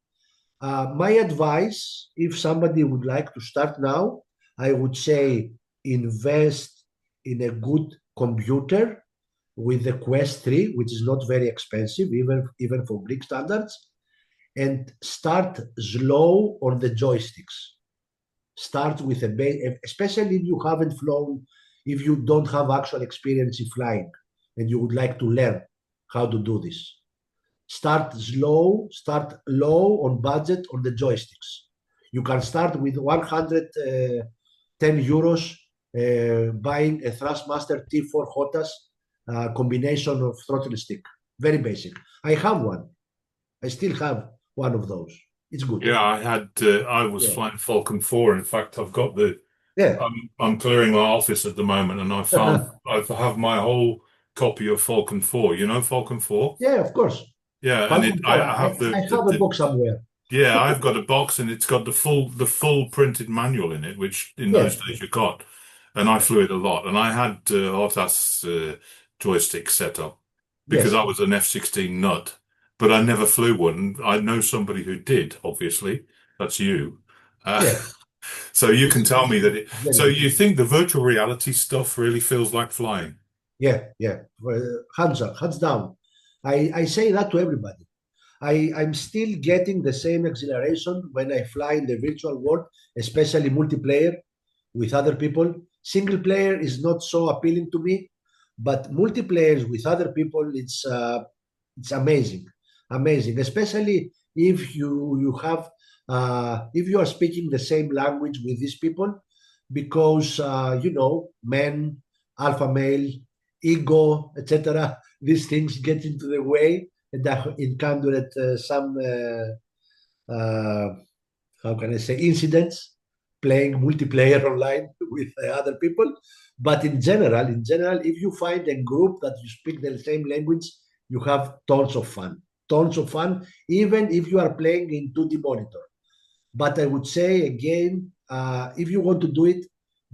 My advice, if somebody would like to start now, I would say invest in a good computer with the Quest 3, which is not very expensive, even for Greek standards, and start slow on the joysticks. Start with a base, especially if you haven't flown, if you don't have actual experience in flying, and you would like to learn how to do this. Start slow, start low on budget on the joysticks. You can start with 110 euros buying a Thrustmaster T4 HOTAS combination of throttle stick. Very basic. I have one. I still have one of those. It's good. Yeah, I was flying Falcon 4. In fact, I've got Yeah. I'm clearing my office at the moment, and I have my whole copy of Falcon 4. You know Falcon 4? Yeah, of course. Yeah, Falcon and 4. I have I have a box somewhere. Yeah, I've got a box, and it's got the full printed manual in it, which in those days you got. And I flew it a lot, and I had HOTAS joystick set up because I was an F-16 nut, but I never flew one. I know somebody who did, obviously. That's you. So you can tell me that so you think the virtual reality stuff really feels like flying? Yeah. Hands up, hands down. I say that to everybody. I'm still getting the same exhilaration when I fly in the virtual world, especially multiplayer with other people. Single player is not so appealing to me, but multiplayer with other people, it's amazing, especially if you have if you are speaking the same language with these people, because men, alpha male, ego, etc. These things get into the way, and I encountered some how can I say, incidents playing multiplayer online with other people. But in general, if you find a group that you speak the same language, you have tons of fun. tons of fun, even if you are playing in 2D monitor. But I would say again, if you want to do it,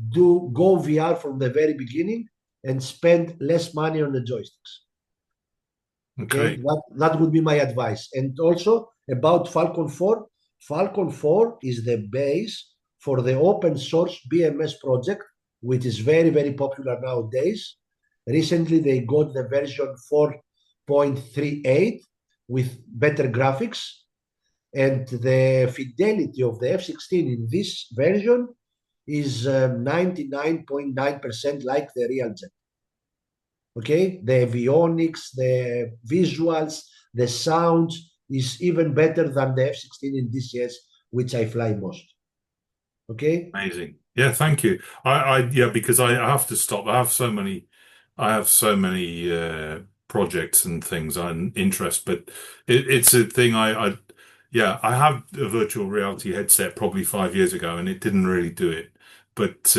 do go VR from the very beginning and spend less money on the joysticks. Okay, that would be my advice. And also about Falcon 4, Falcon 4 is the base for the open source BMS project, which is very, very popular nowadays. Recently, they got the version 4.38 with better graphics, and the fidelity of the F-16 in this version is 99.9% like the real jet. Okay, the avionics, the visuals, the sounds is even better than the F-16 in DCS, which I fly most. Okay. Amazing. Yeah, thank you. Yeah, because I have to stop. I have so many projects and things I'm interested, but it's a thing yeah, I had a virtual reality headset probably 5 years ago and it didn't really do it. But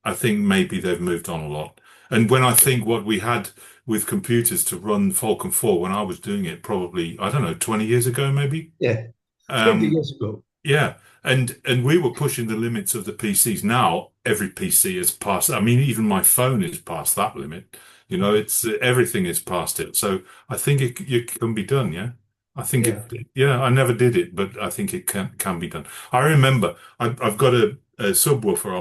I think maybe they've moved on a lot. And when I think what we had with computers to run Falcon 4 when I was doing it, probably, I don't know, 20 years ago, maybe. Yeah, 20 Um, years ago. yeah, and we were pushing the limits of the PCs. Now every PC is past. I mean, even my phone is past that limit. You know, it's everything is past it. So I think it can be done. Yeah, I think Yeah. Yeah, I never did it, but I think it can be done. I remember I've got a subwoofer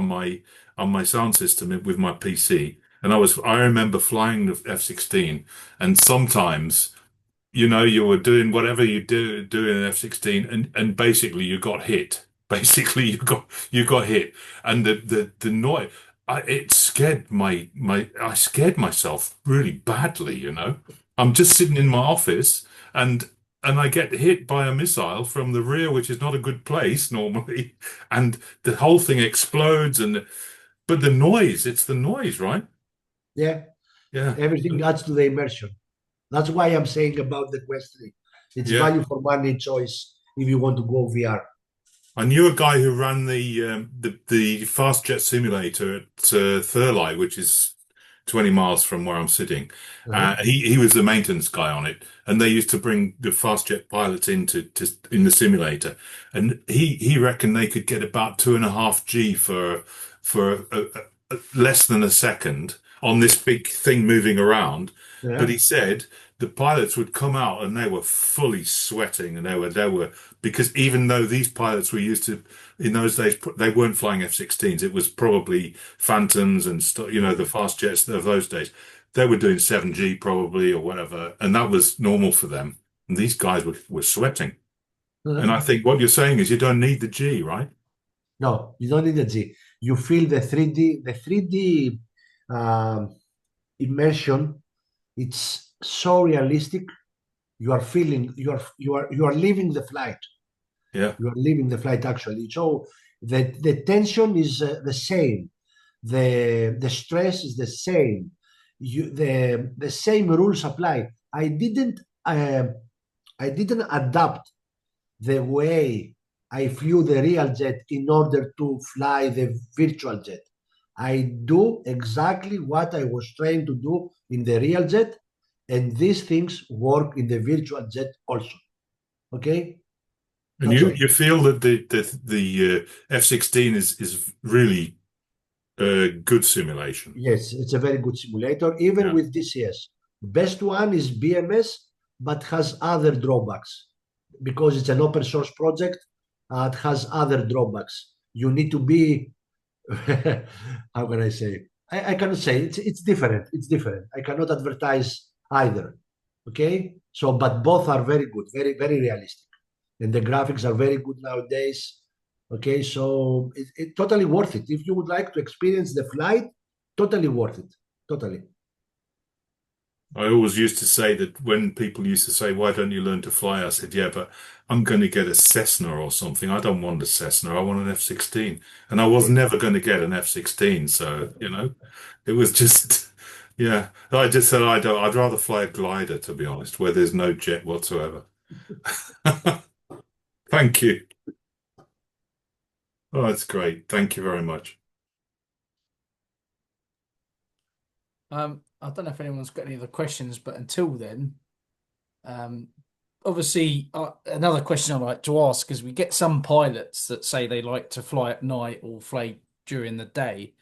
on my sound system with my PC, and I remember flying the F-16, and sometimes you were doing whatever you do in an F-16 and basically you got hit. Basically you got hit. And the noise it scared I scared myself really badly. I'm just sitting in my office and I get hit by a missile from the rear, which is not a good place normally, and the whole thing explodes but it's the noise, right? Yeah. Yeah. Everything adds to the immersion. That's why I'm saying about the Quest 3. It's Yeah. value for money choice if you want to go VR. I knew a guy who ran the fast jet simulator at Thurley, which is 20 miles from where I'm sitting. He was the maintenance guy on it, and they used to bring the fast jet pilots in the simulator, and he reckoned they could get about 2.5 G for less than a second on this big thing moving around. But Yeah. he said the pilots would come out and they were fully sweating, and they were because even though these pilots were used to, in those days, they weren't flying F-16s. It was probably Phantoms and the fast jets of those days. They were doing 7G probably or whatever, and that was normal for them. And these guys were sweating. And I think what you're saying is you don't need the G, right? No, you don't need a G. You feel the 3D immersion. It's so realistic. You are feeling, you are living the flight. Yeah. You are living the flight actually. So the tension is the same. The stress is the same. The same rules apply. I didn't adapt the way I flew the real jet in order to fly the virtual jet. I do exactly what I was trying to do in the real jet, and these things work in the virtual jet also. Okay, And that's you all. you feel that the F-16 is really a good simulation. Yes, it's a very good simulator, even Yeah. with DCS. Best one is BMS, but has other drawbacks because it's an open source project. It has other drawbacks. You need to be, how can I say? I cannot say it's different. It's different. I cannot advertise either. Okay, so but both are very good, very very realistic, and the graphics are very good nowadays. Okay, so it totally worth it. If you would like to experience the flight, totally worth it. Totally. I always used to say that when people used to say, "Why don't you learn to fly?" I said, "Yeah, but I'm going to get a Cessna or something. I don't want a Cessna. I want an F-16." And I was never going to get an F-16. So, it was just, yeah. I just said, I'd rather fly a glider, to be honest, where there's no jet whatsoever. Thank you. Oh, that's great. Thank you very much. I don't know if anyone's got any other questions, but until then, um, obviously, another question I like to ask is we get some pilots that say they like to fly at night or fly during the day.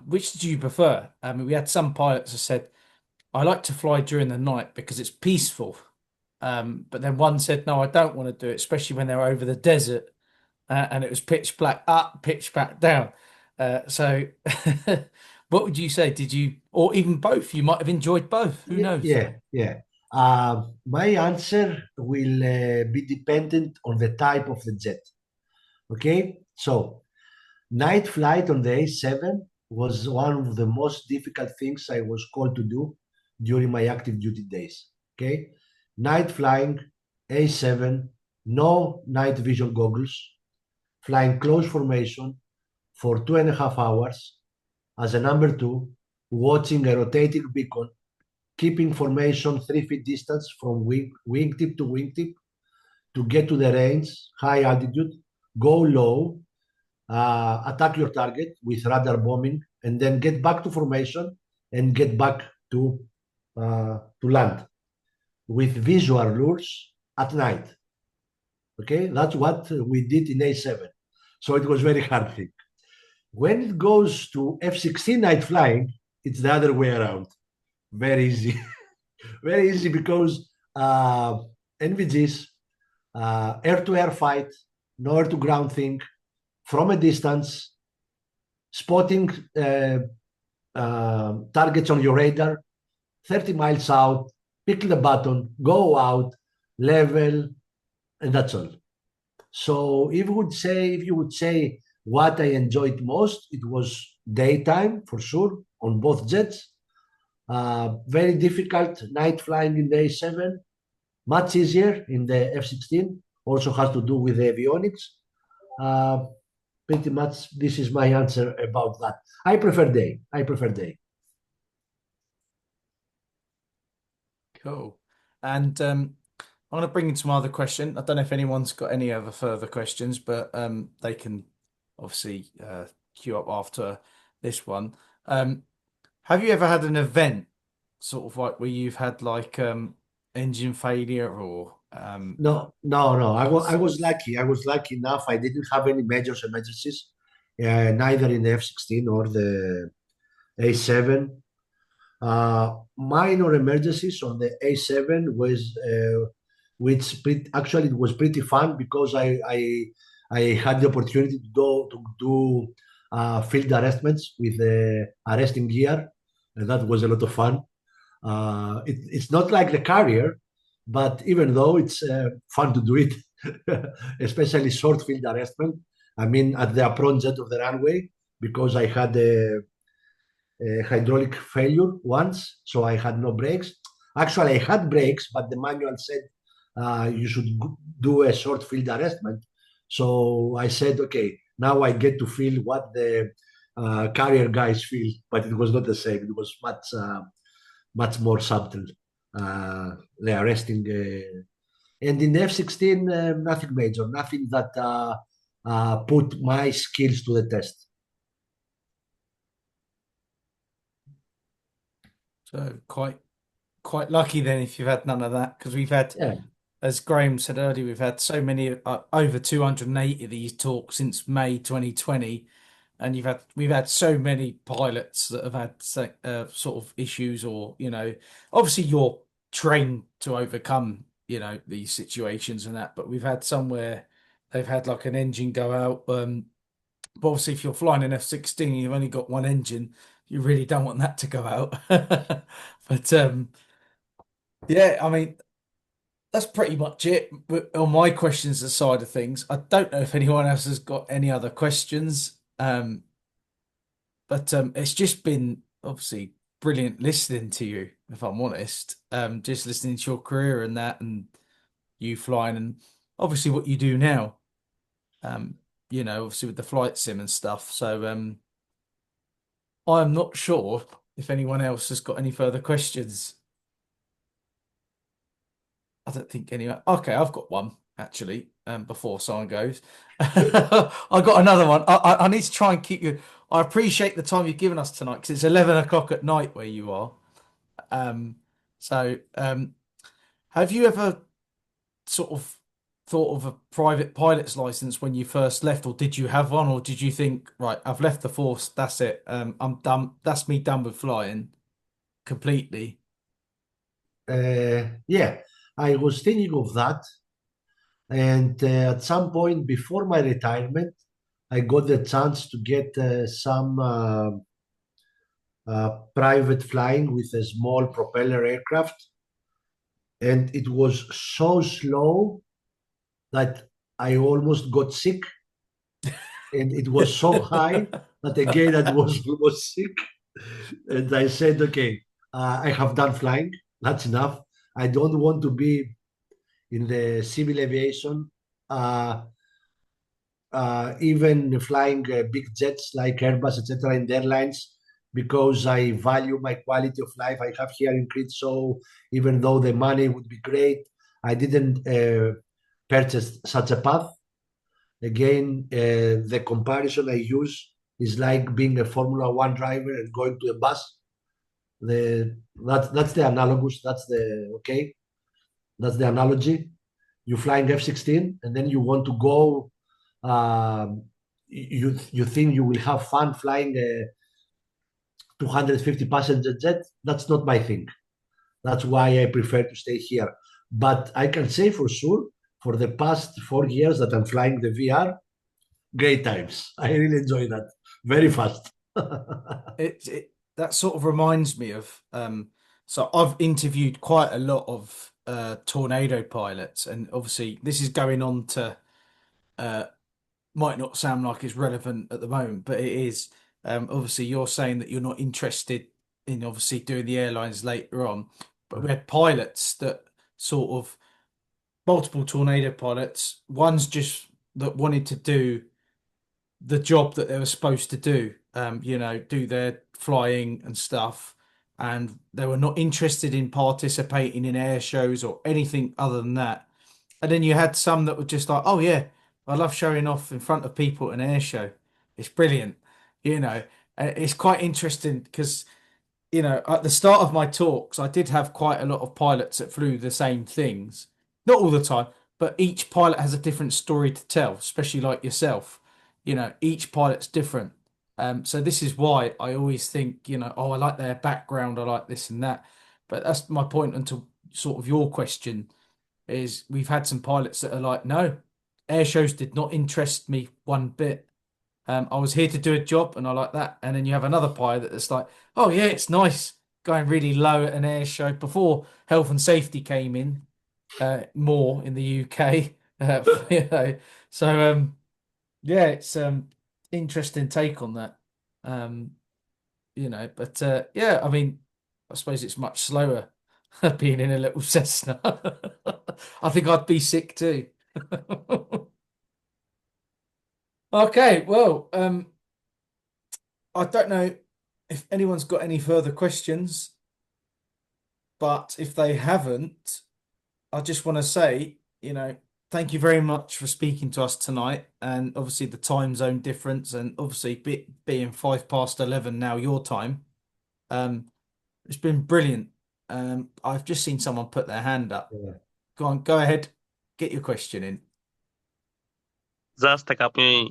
Which do you prefer? I mean, we had some pilots that said, I like to fly during the night because it's peaceful. But then one said, no, I don't want to do it, especially when they're over the desert and it was pitch black up, pitch black down. So, what would you say? Did you, or even both? You might have enjoyed both. Who Yeah, knows? yeah, yeah. My answer will be dependent on the type of the jet. Okay, so night flight on the A-7 was one of the most difficult things I was called to do during my active duty days. Okay, night flying, A-7, no night vision goggles, flying close formation for 2.5 hours as a number two, watching a rotating beacon, keeping formation 3 feet distance from wingtip to wingtip to get to the range, high altitude, go low, attack your target with radar bombing, and then get back to formation and get back to land with visual lures at night. Okay, that's what we did in A-7. So it was very hard thing. When it goes to F-16 night flying, it's the other way around. Very easy. Very easy because NVGs, air-to-air fight, no air-to-ground thing, from a distance, spotting targets on your radar, 30 miles out, pick the button, go out, level, and that's all. So if you would say what I enjoyed most, it was daytime for sure on both jets. Very difficult night flying in the A-7, much easier in the F-16. Also has to do with the avionics. Pretty much this is my answer about that. I prefer day. I prefer day. Cool. And I'm going to bring in some other question. I don't know if anyone's got any other further questions, but they can obviously queue up after this one. Have you ever had an event sort of like where you've had like engine failure or No, no, no. I was lucky. I was lucky enough. I didn't have any major emergencies, neither in the F-16 or the A-7. Minor emergencies on the A-7 was, actually it was pretty fun because I had the opportunity to do field arrestments with the arresting gear, and that was a lot of fun. It's not like the carrier, but even though it's fun to do it, especially short field arrestment. I mean, at the approach jet of the runway, because I had a hydraulic failure once, so I had no brakes. Actually, I had brakes, but the manual said you should do a short field arrestment. So I said, okay, now I get to feel what the carrier guys feel, but it was not the same. It was much more subtle. The arresting, and in F-16, nothing major, nothing that put my skills to the test. so quite lucky then if you've had none of that because we've had, Yeah. as Graham said earlier, we've had so many over 280 of these talks since May 2020, and we've had so many pilots that have had sort of issues, or obviously you're trained to overcome these situations and that, but we've had somewhere they've had like an engine go out. But obviously, if you're flying an F-16, you've only got one engine. You really don't want that to go out. But yeah, I mean, that's pretty much it. But on my questions side of things, I don't know if anyone else has got any other questions. But it's just been obviously brilliant listening to you, if I'm honest. Just listening to your career and that, and you flying, and obviously what you do now. Obviously with the flight sim and stuff. So I'm not sure if anyone else has got any further questions. I don't think anyone. Okay, I've got one actually. Before someone goes, I got another one. I need to try and keep you. I appreciate the time you've given us tonight because it's 11 o'clock at night where you are. So have you ever sort of thought of a private pilot's license when you first left, or did you have one, or did you think, right, I've left the force, that's it, I'm done, that's me done with flying completely? Yeah, I was thinking of that. And at some point before my retirement, I got the chance to get some private flying with a small propeller aircraft. And it was so slow that I almost got sick. And it was so high that again I was almost sick. And I said, okay, I have done flying. That's enough. I don't want to be in the civil aviation, even flying big jets like Airbus, etc., in the airlines, because I value my quality of life I have here in Crete. So even though the money would be great, I didn't purchase such a path. Again, the comparison I use is like being a Formula One driver and going to a bus. That's the analogous. That's the analogy. You flying F-16 and then you want to go. You think you will have fun flying a 250 passenger jet? That's not my thing. That's why I prefer to stay here. But I can say for sure, for the past 4 years that I'm flying the VR, great times. I really enjoy that. Very fast. That sort of reminds me of so I've interviewed quite a lot of tornado pilots, and obviously this is going on to might not sound like it's relevant at the moment, but it is. Obviously, you're saying that you're not interested in obviously doing the airlines later on, but we had pilots that sort of multiple tornado pilots. One's just that wanted to do the job that they were supposed to do, do their flying and stuff, and they were not interested in participating in air shows or anything other than that. And then you had some that were just like, oh yeah, I love showing off in front of people at an air show. It's brilliant, you know. It's quite interesting because at the start of my talks, I did have quite a lot of pilots that flew the same things. Not all the time, but each pilot has a different story to tell, especially like yourself. Each pilot's different. So this is why I always think, oh, I like their background, I like this and that. But that's my point until sort of your question is we've had some pilots that are like, no, air shows did not interest me one bit. I was here to do a job and I like that. And then you have another pilot that's like, oh yeah, it's nice going really low at an air show before health and safety came in more in the UK. You know, so yeah, it's interesting take on that. Um, but yeah, I mean, I suppose it's much slower being in a little Cessna. I think I'd be sick too. Okay, well, I don't know if anyone's got any further questions, but if they haven't, I just want to say, thank you very much for speaking to us tonight, and obviously the time zone difference, and obviously being 11 now your time. It's been brilliant. I've just seen someone put their hand up. Yeah. Go on, go ahead, get your question in. Just a couple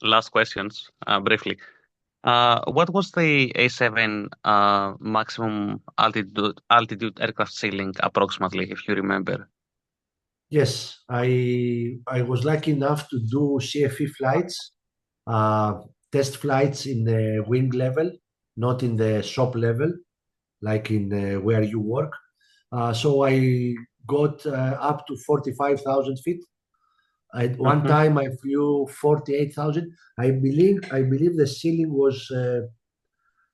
last questions, briefly. What was the A-7 maximum altitude aircraft ceiling approximately, if you remember? Yes, I was lucky enough to do CFE flights, test flights in the wing level, not in the shop level, like in where you work. So I got up to 45,000 feet. At one time, I flew 48,000. I believe the ceiling was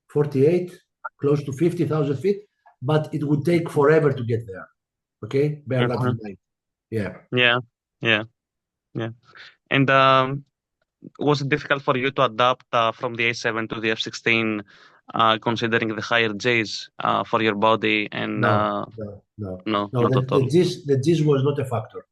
48, close to 50,000 feet, but it would take forever to get there. Okay, bear that in mind. Yeah. Yeah, yeah, yeah. And was it difficult for you to adapt from the A-7 to the F-16, considering the higher Gs for your body? And No, no, no, no, no. not The, at the all. G's, the G's was not a factor.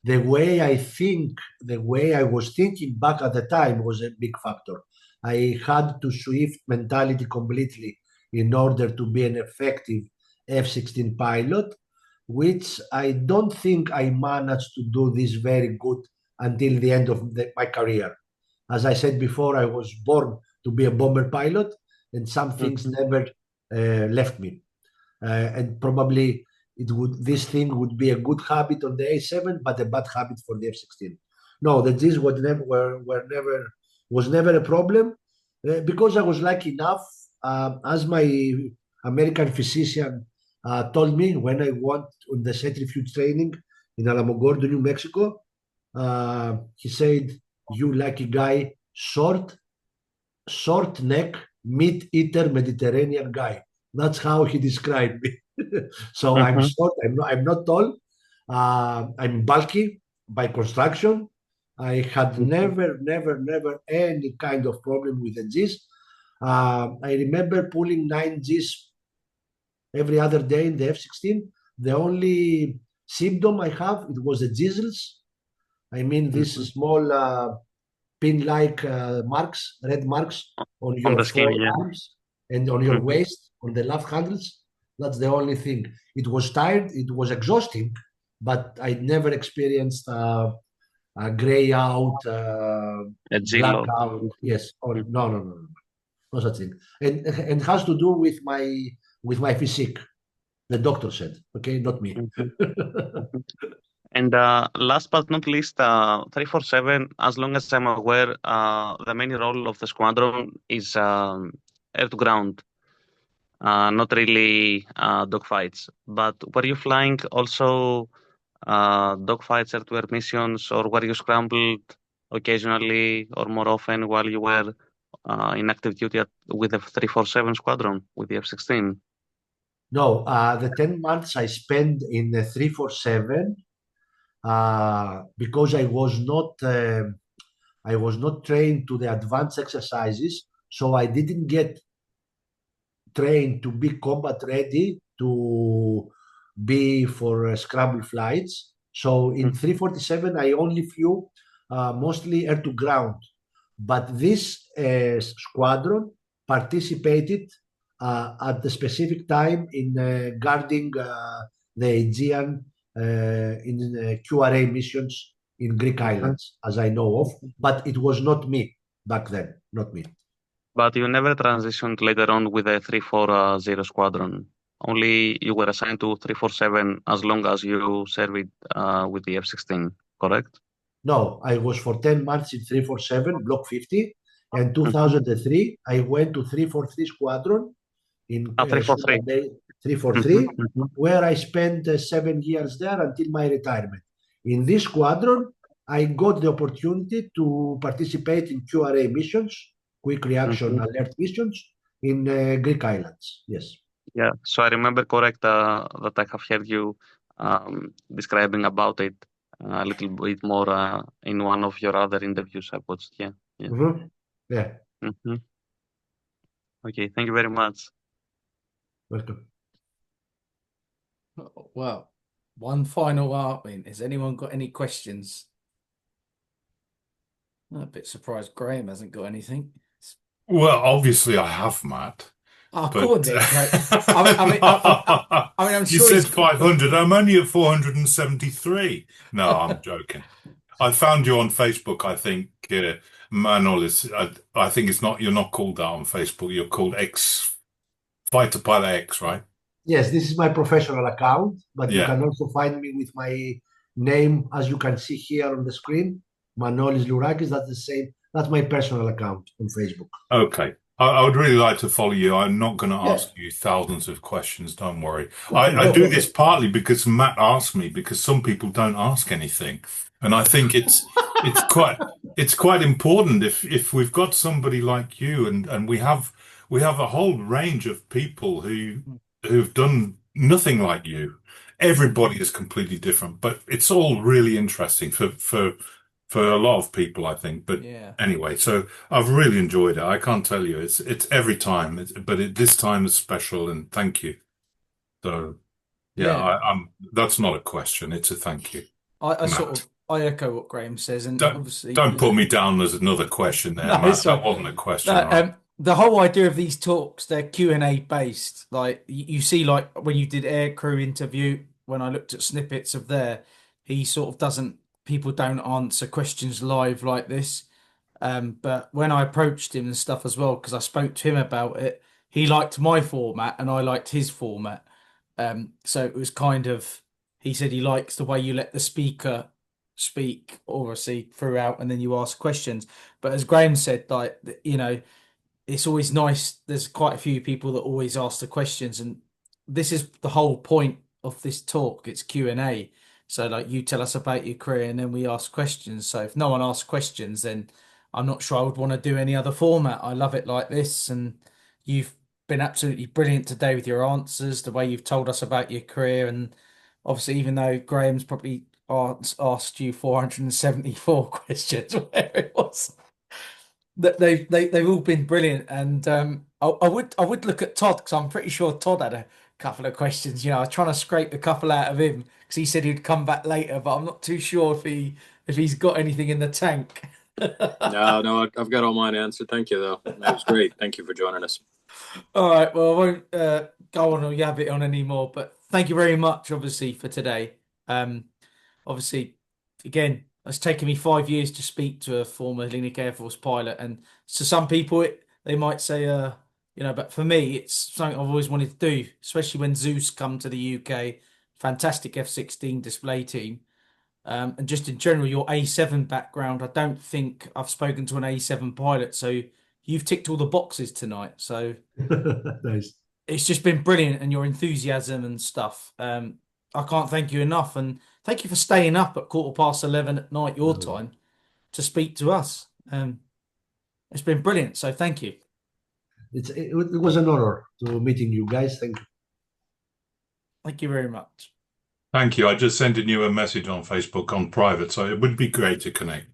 The way I was thinking back at the time was a big factor. I had to shift mentality completely in order to be an effective F-16 pilot, which I don't think I managed to do this very good until the end of my career. As I said before, I was born to be a bomber pilot, and some things never left me. And probably this thing would be a good habit on the A-7, but a bad habit for the F-16. No, the G's was never a problem because I was lucky enough, as my American physician told me when I went on the centrifuge training in Alamogordo, New Mexico. He said, "You lucky guy, short neck, meat eater Mediterranean guy." That's how he described me. So I'm short. I'm not tall. I'm bulky by construction. I had never any kind of problem with the G's. I remember pulling 9 Gs every other day in the F-16. The only symptom I have, it was the jizzles. I mean, these small pin-like marks, red marks on On your the skin, yeah. forearms and on your waist, on the left handles. That's the only thing. It was tired, it was exhausting, but I never experienced a gray out, A black G-load. out. Yes, or no, no such thing. And has to do with my physique. The doctor said, okay, not me. And last but not least, 347, as long as I'm aware, the main role of the squadron is air to ground, not really dogfights. But were you flying also dogfights, air to air missions, or were you scrambled occasionally or more often while you were in active duty with the 347 squadron with the F-16? No, the 10 months I spent in the 347 because I was not trained to the advanced exercises, so I didn't get trained to be combat ready to be for scramble flights. So in 347, I only flew mostly air to ground. But this squadron participated at the specific time in guarding the Aegean in QRA missions in Greek islands, as I know of. But it was not me back then, not me. But you never transitioned later on with the 340 squadron. Only you were assigned to 347 as long as you served with the F-16, correct? No, I was for 10 months in 347, Block 50. And 2003, I went to 343 Squadron in 343. 343, where I spent 7 years there until my retirement. In this squadron, I got the opportunity to participate in QRA missions, quick reaction alert missions in Greek islands. Yes. Yeah, so I remember correct that I have heard you describing about it a little bit more in one of your other interviews I watched. Yeah. Yeah. Okay, thank you very much. Welcome. Well, one final argument. Has anyone got any questions? I'm a bit surprised Graham hasn't got anything. Well, obviously I have, Matt. Oh, But go on then, Graham. I mean, I'm you sure said 500. I'm only at 473. No, I'm joking. I found you on Facebook, I think, Manolis. I think you're not called that on Facebook. You're called Fighter Pilot X, right? Yes, this is my professional account, but you Yeah. can also find me with my name, as you can see here on the screen, Manolis Lourakis. That's the same. That's my personal account on Facebook. Okay. I would really like to follow you. I'm not going to ask you thousands of questions. Don't worry. I do this partly because Matt asked me, because some people don't ask anything. And I think it's quite important if we've got somebody like you and we have a whole range of people who've done nothing like you. Everybody is completely different, but it's all really interesting for a lot of people, I think. But anyway, so I've really enjoyed it. I can't tell you. It's every time, but this time is special, and thank you. So I'm that's not a question. It's a thank you. I echo what Graham says, and obviously don't put me down as another question there, No, Matt. That wasn't a question. Right? The whole idea of these talks, they're Q&A based. Like you see, like when you did air crew interview, when I looked at snippets of there, he sort of doesn't. People don't answer questions live like this. But when I approached him and stuff as well, because I spoke to him about it, he liked my format and I liked his format. So it was kind of, he said he likes the way you let the speaker speak, obviously, throughout, and then you ask questions. But as Graham said, like, it's always nice. There's quite a few people that always ask the questions, and this is the whole point of this talk. It's Q&A. So like you tell us about your career and then we ask questions. So if no one asks questions, then I'm not sure I would want to do any other format. I love it like this, and you've been absolutely brilliant today with your answers, the way you've told us about your career, and obviously even though Graham's probably asked you 474 questions, whatever it was, that they've all been brilliant. And I would look at Todd, because I'm pretty sure Todd had a couple of questions. I was trying to scrape a couple out of him because he said he'd come back later, but I'm not too sure if he's got anything in the tank. No, I've got all mine answered. Thank you, though. That was great. Thank you for joining us. All right, well, I won't go on or yab it on anymore, but thank you very much, obviously, for today. Obviously, again, it's taken me 5 years to speak to a former Hellenic Air Force pilot, and to some people, they might say, but for me, it's something I've always wanted to do, especially when Zeus come to the UK. Fantastic F-16 display team. And just in general, your A-7 background, I don't think I've spoken to an A-7 pilot, so you've ticked all the boxes tonight. So Nice. it's just been brilliant, and your enthusiasm and stuff. I can't thank you enough, and thank you for staying up at 11:15 at night your time to speak to us. It's been brilliant, so thank you. It was an honor to meeting you guys. Thank you. Thank you very much. Thank you. I just sent you a message on Facebook on private, so it would be great to connect.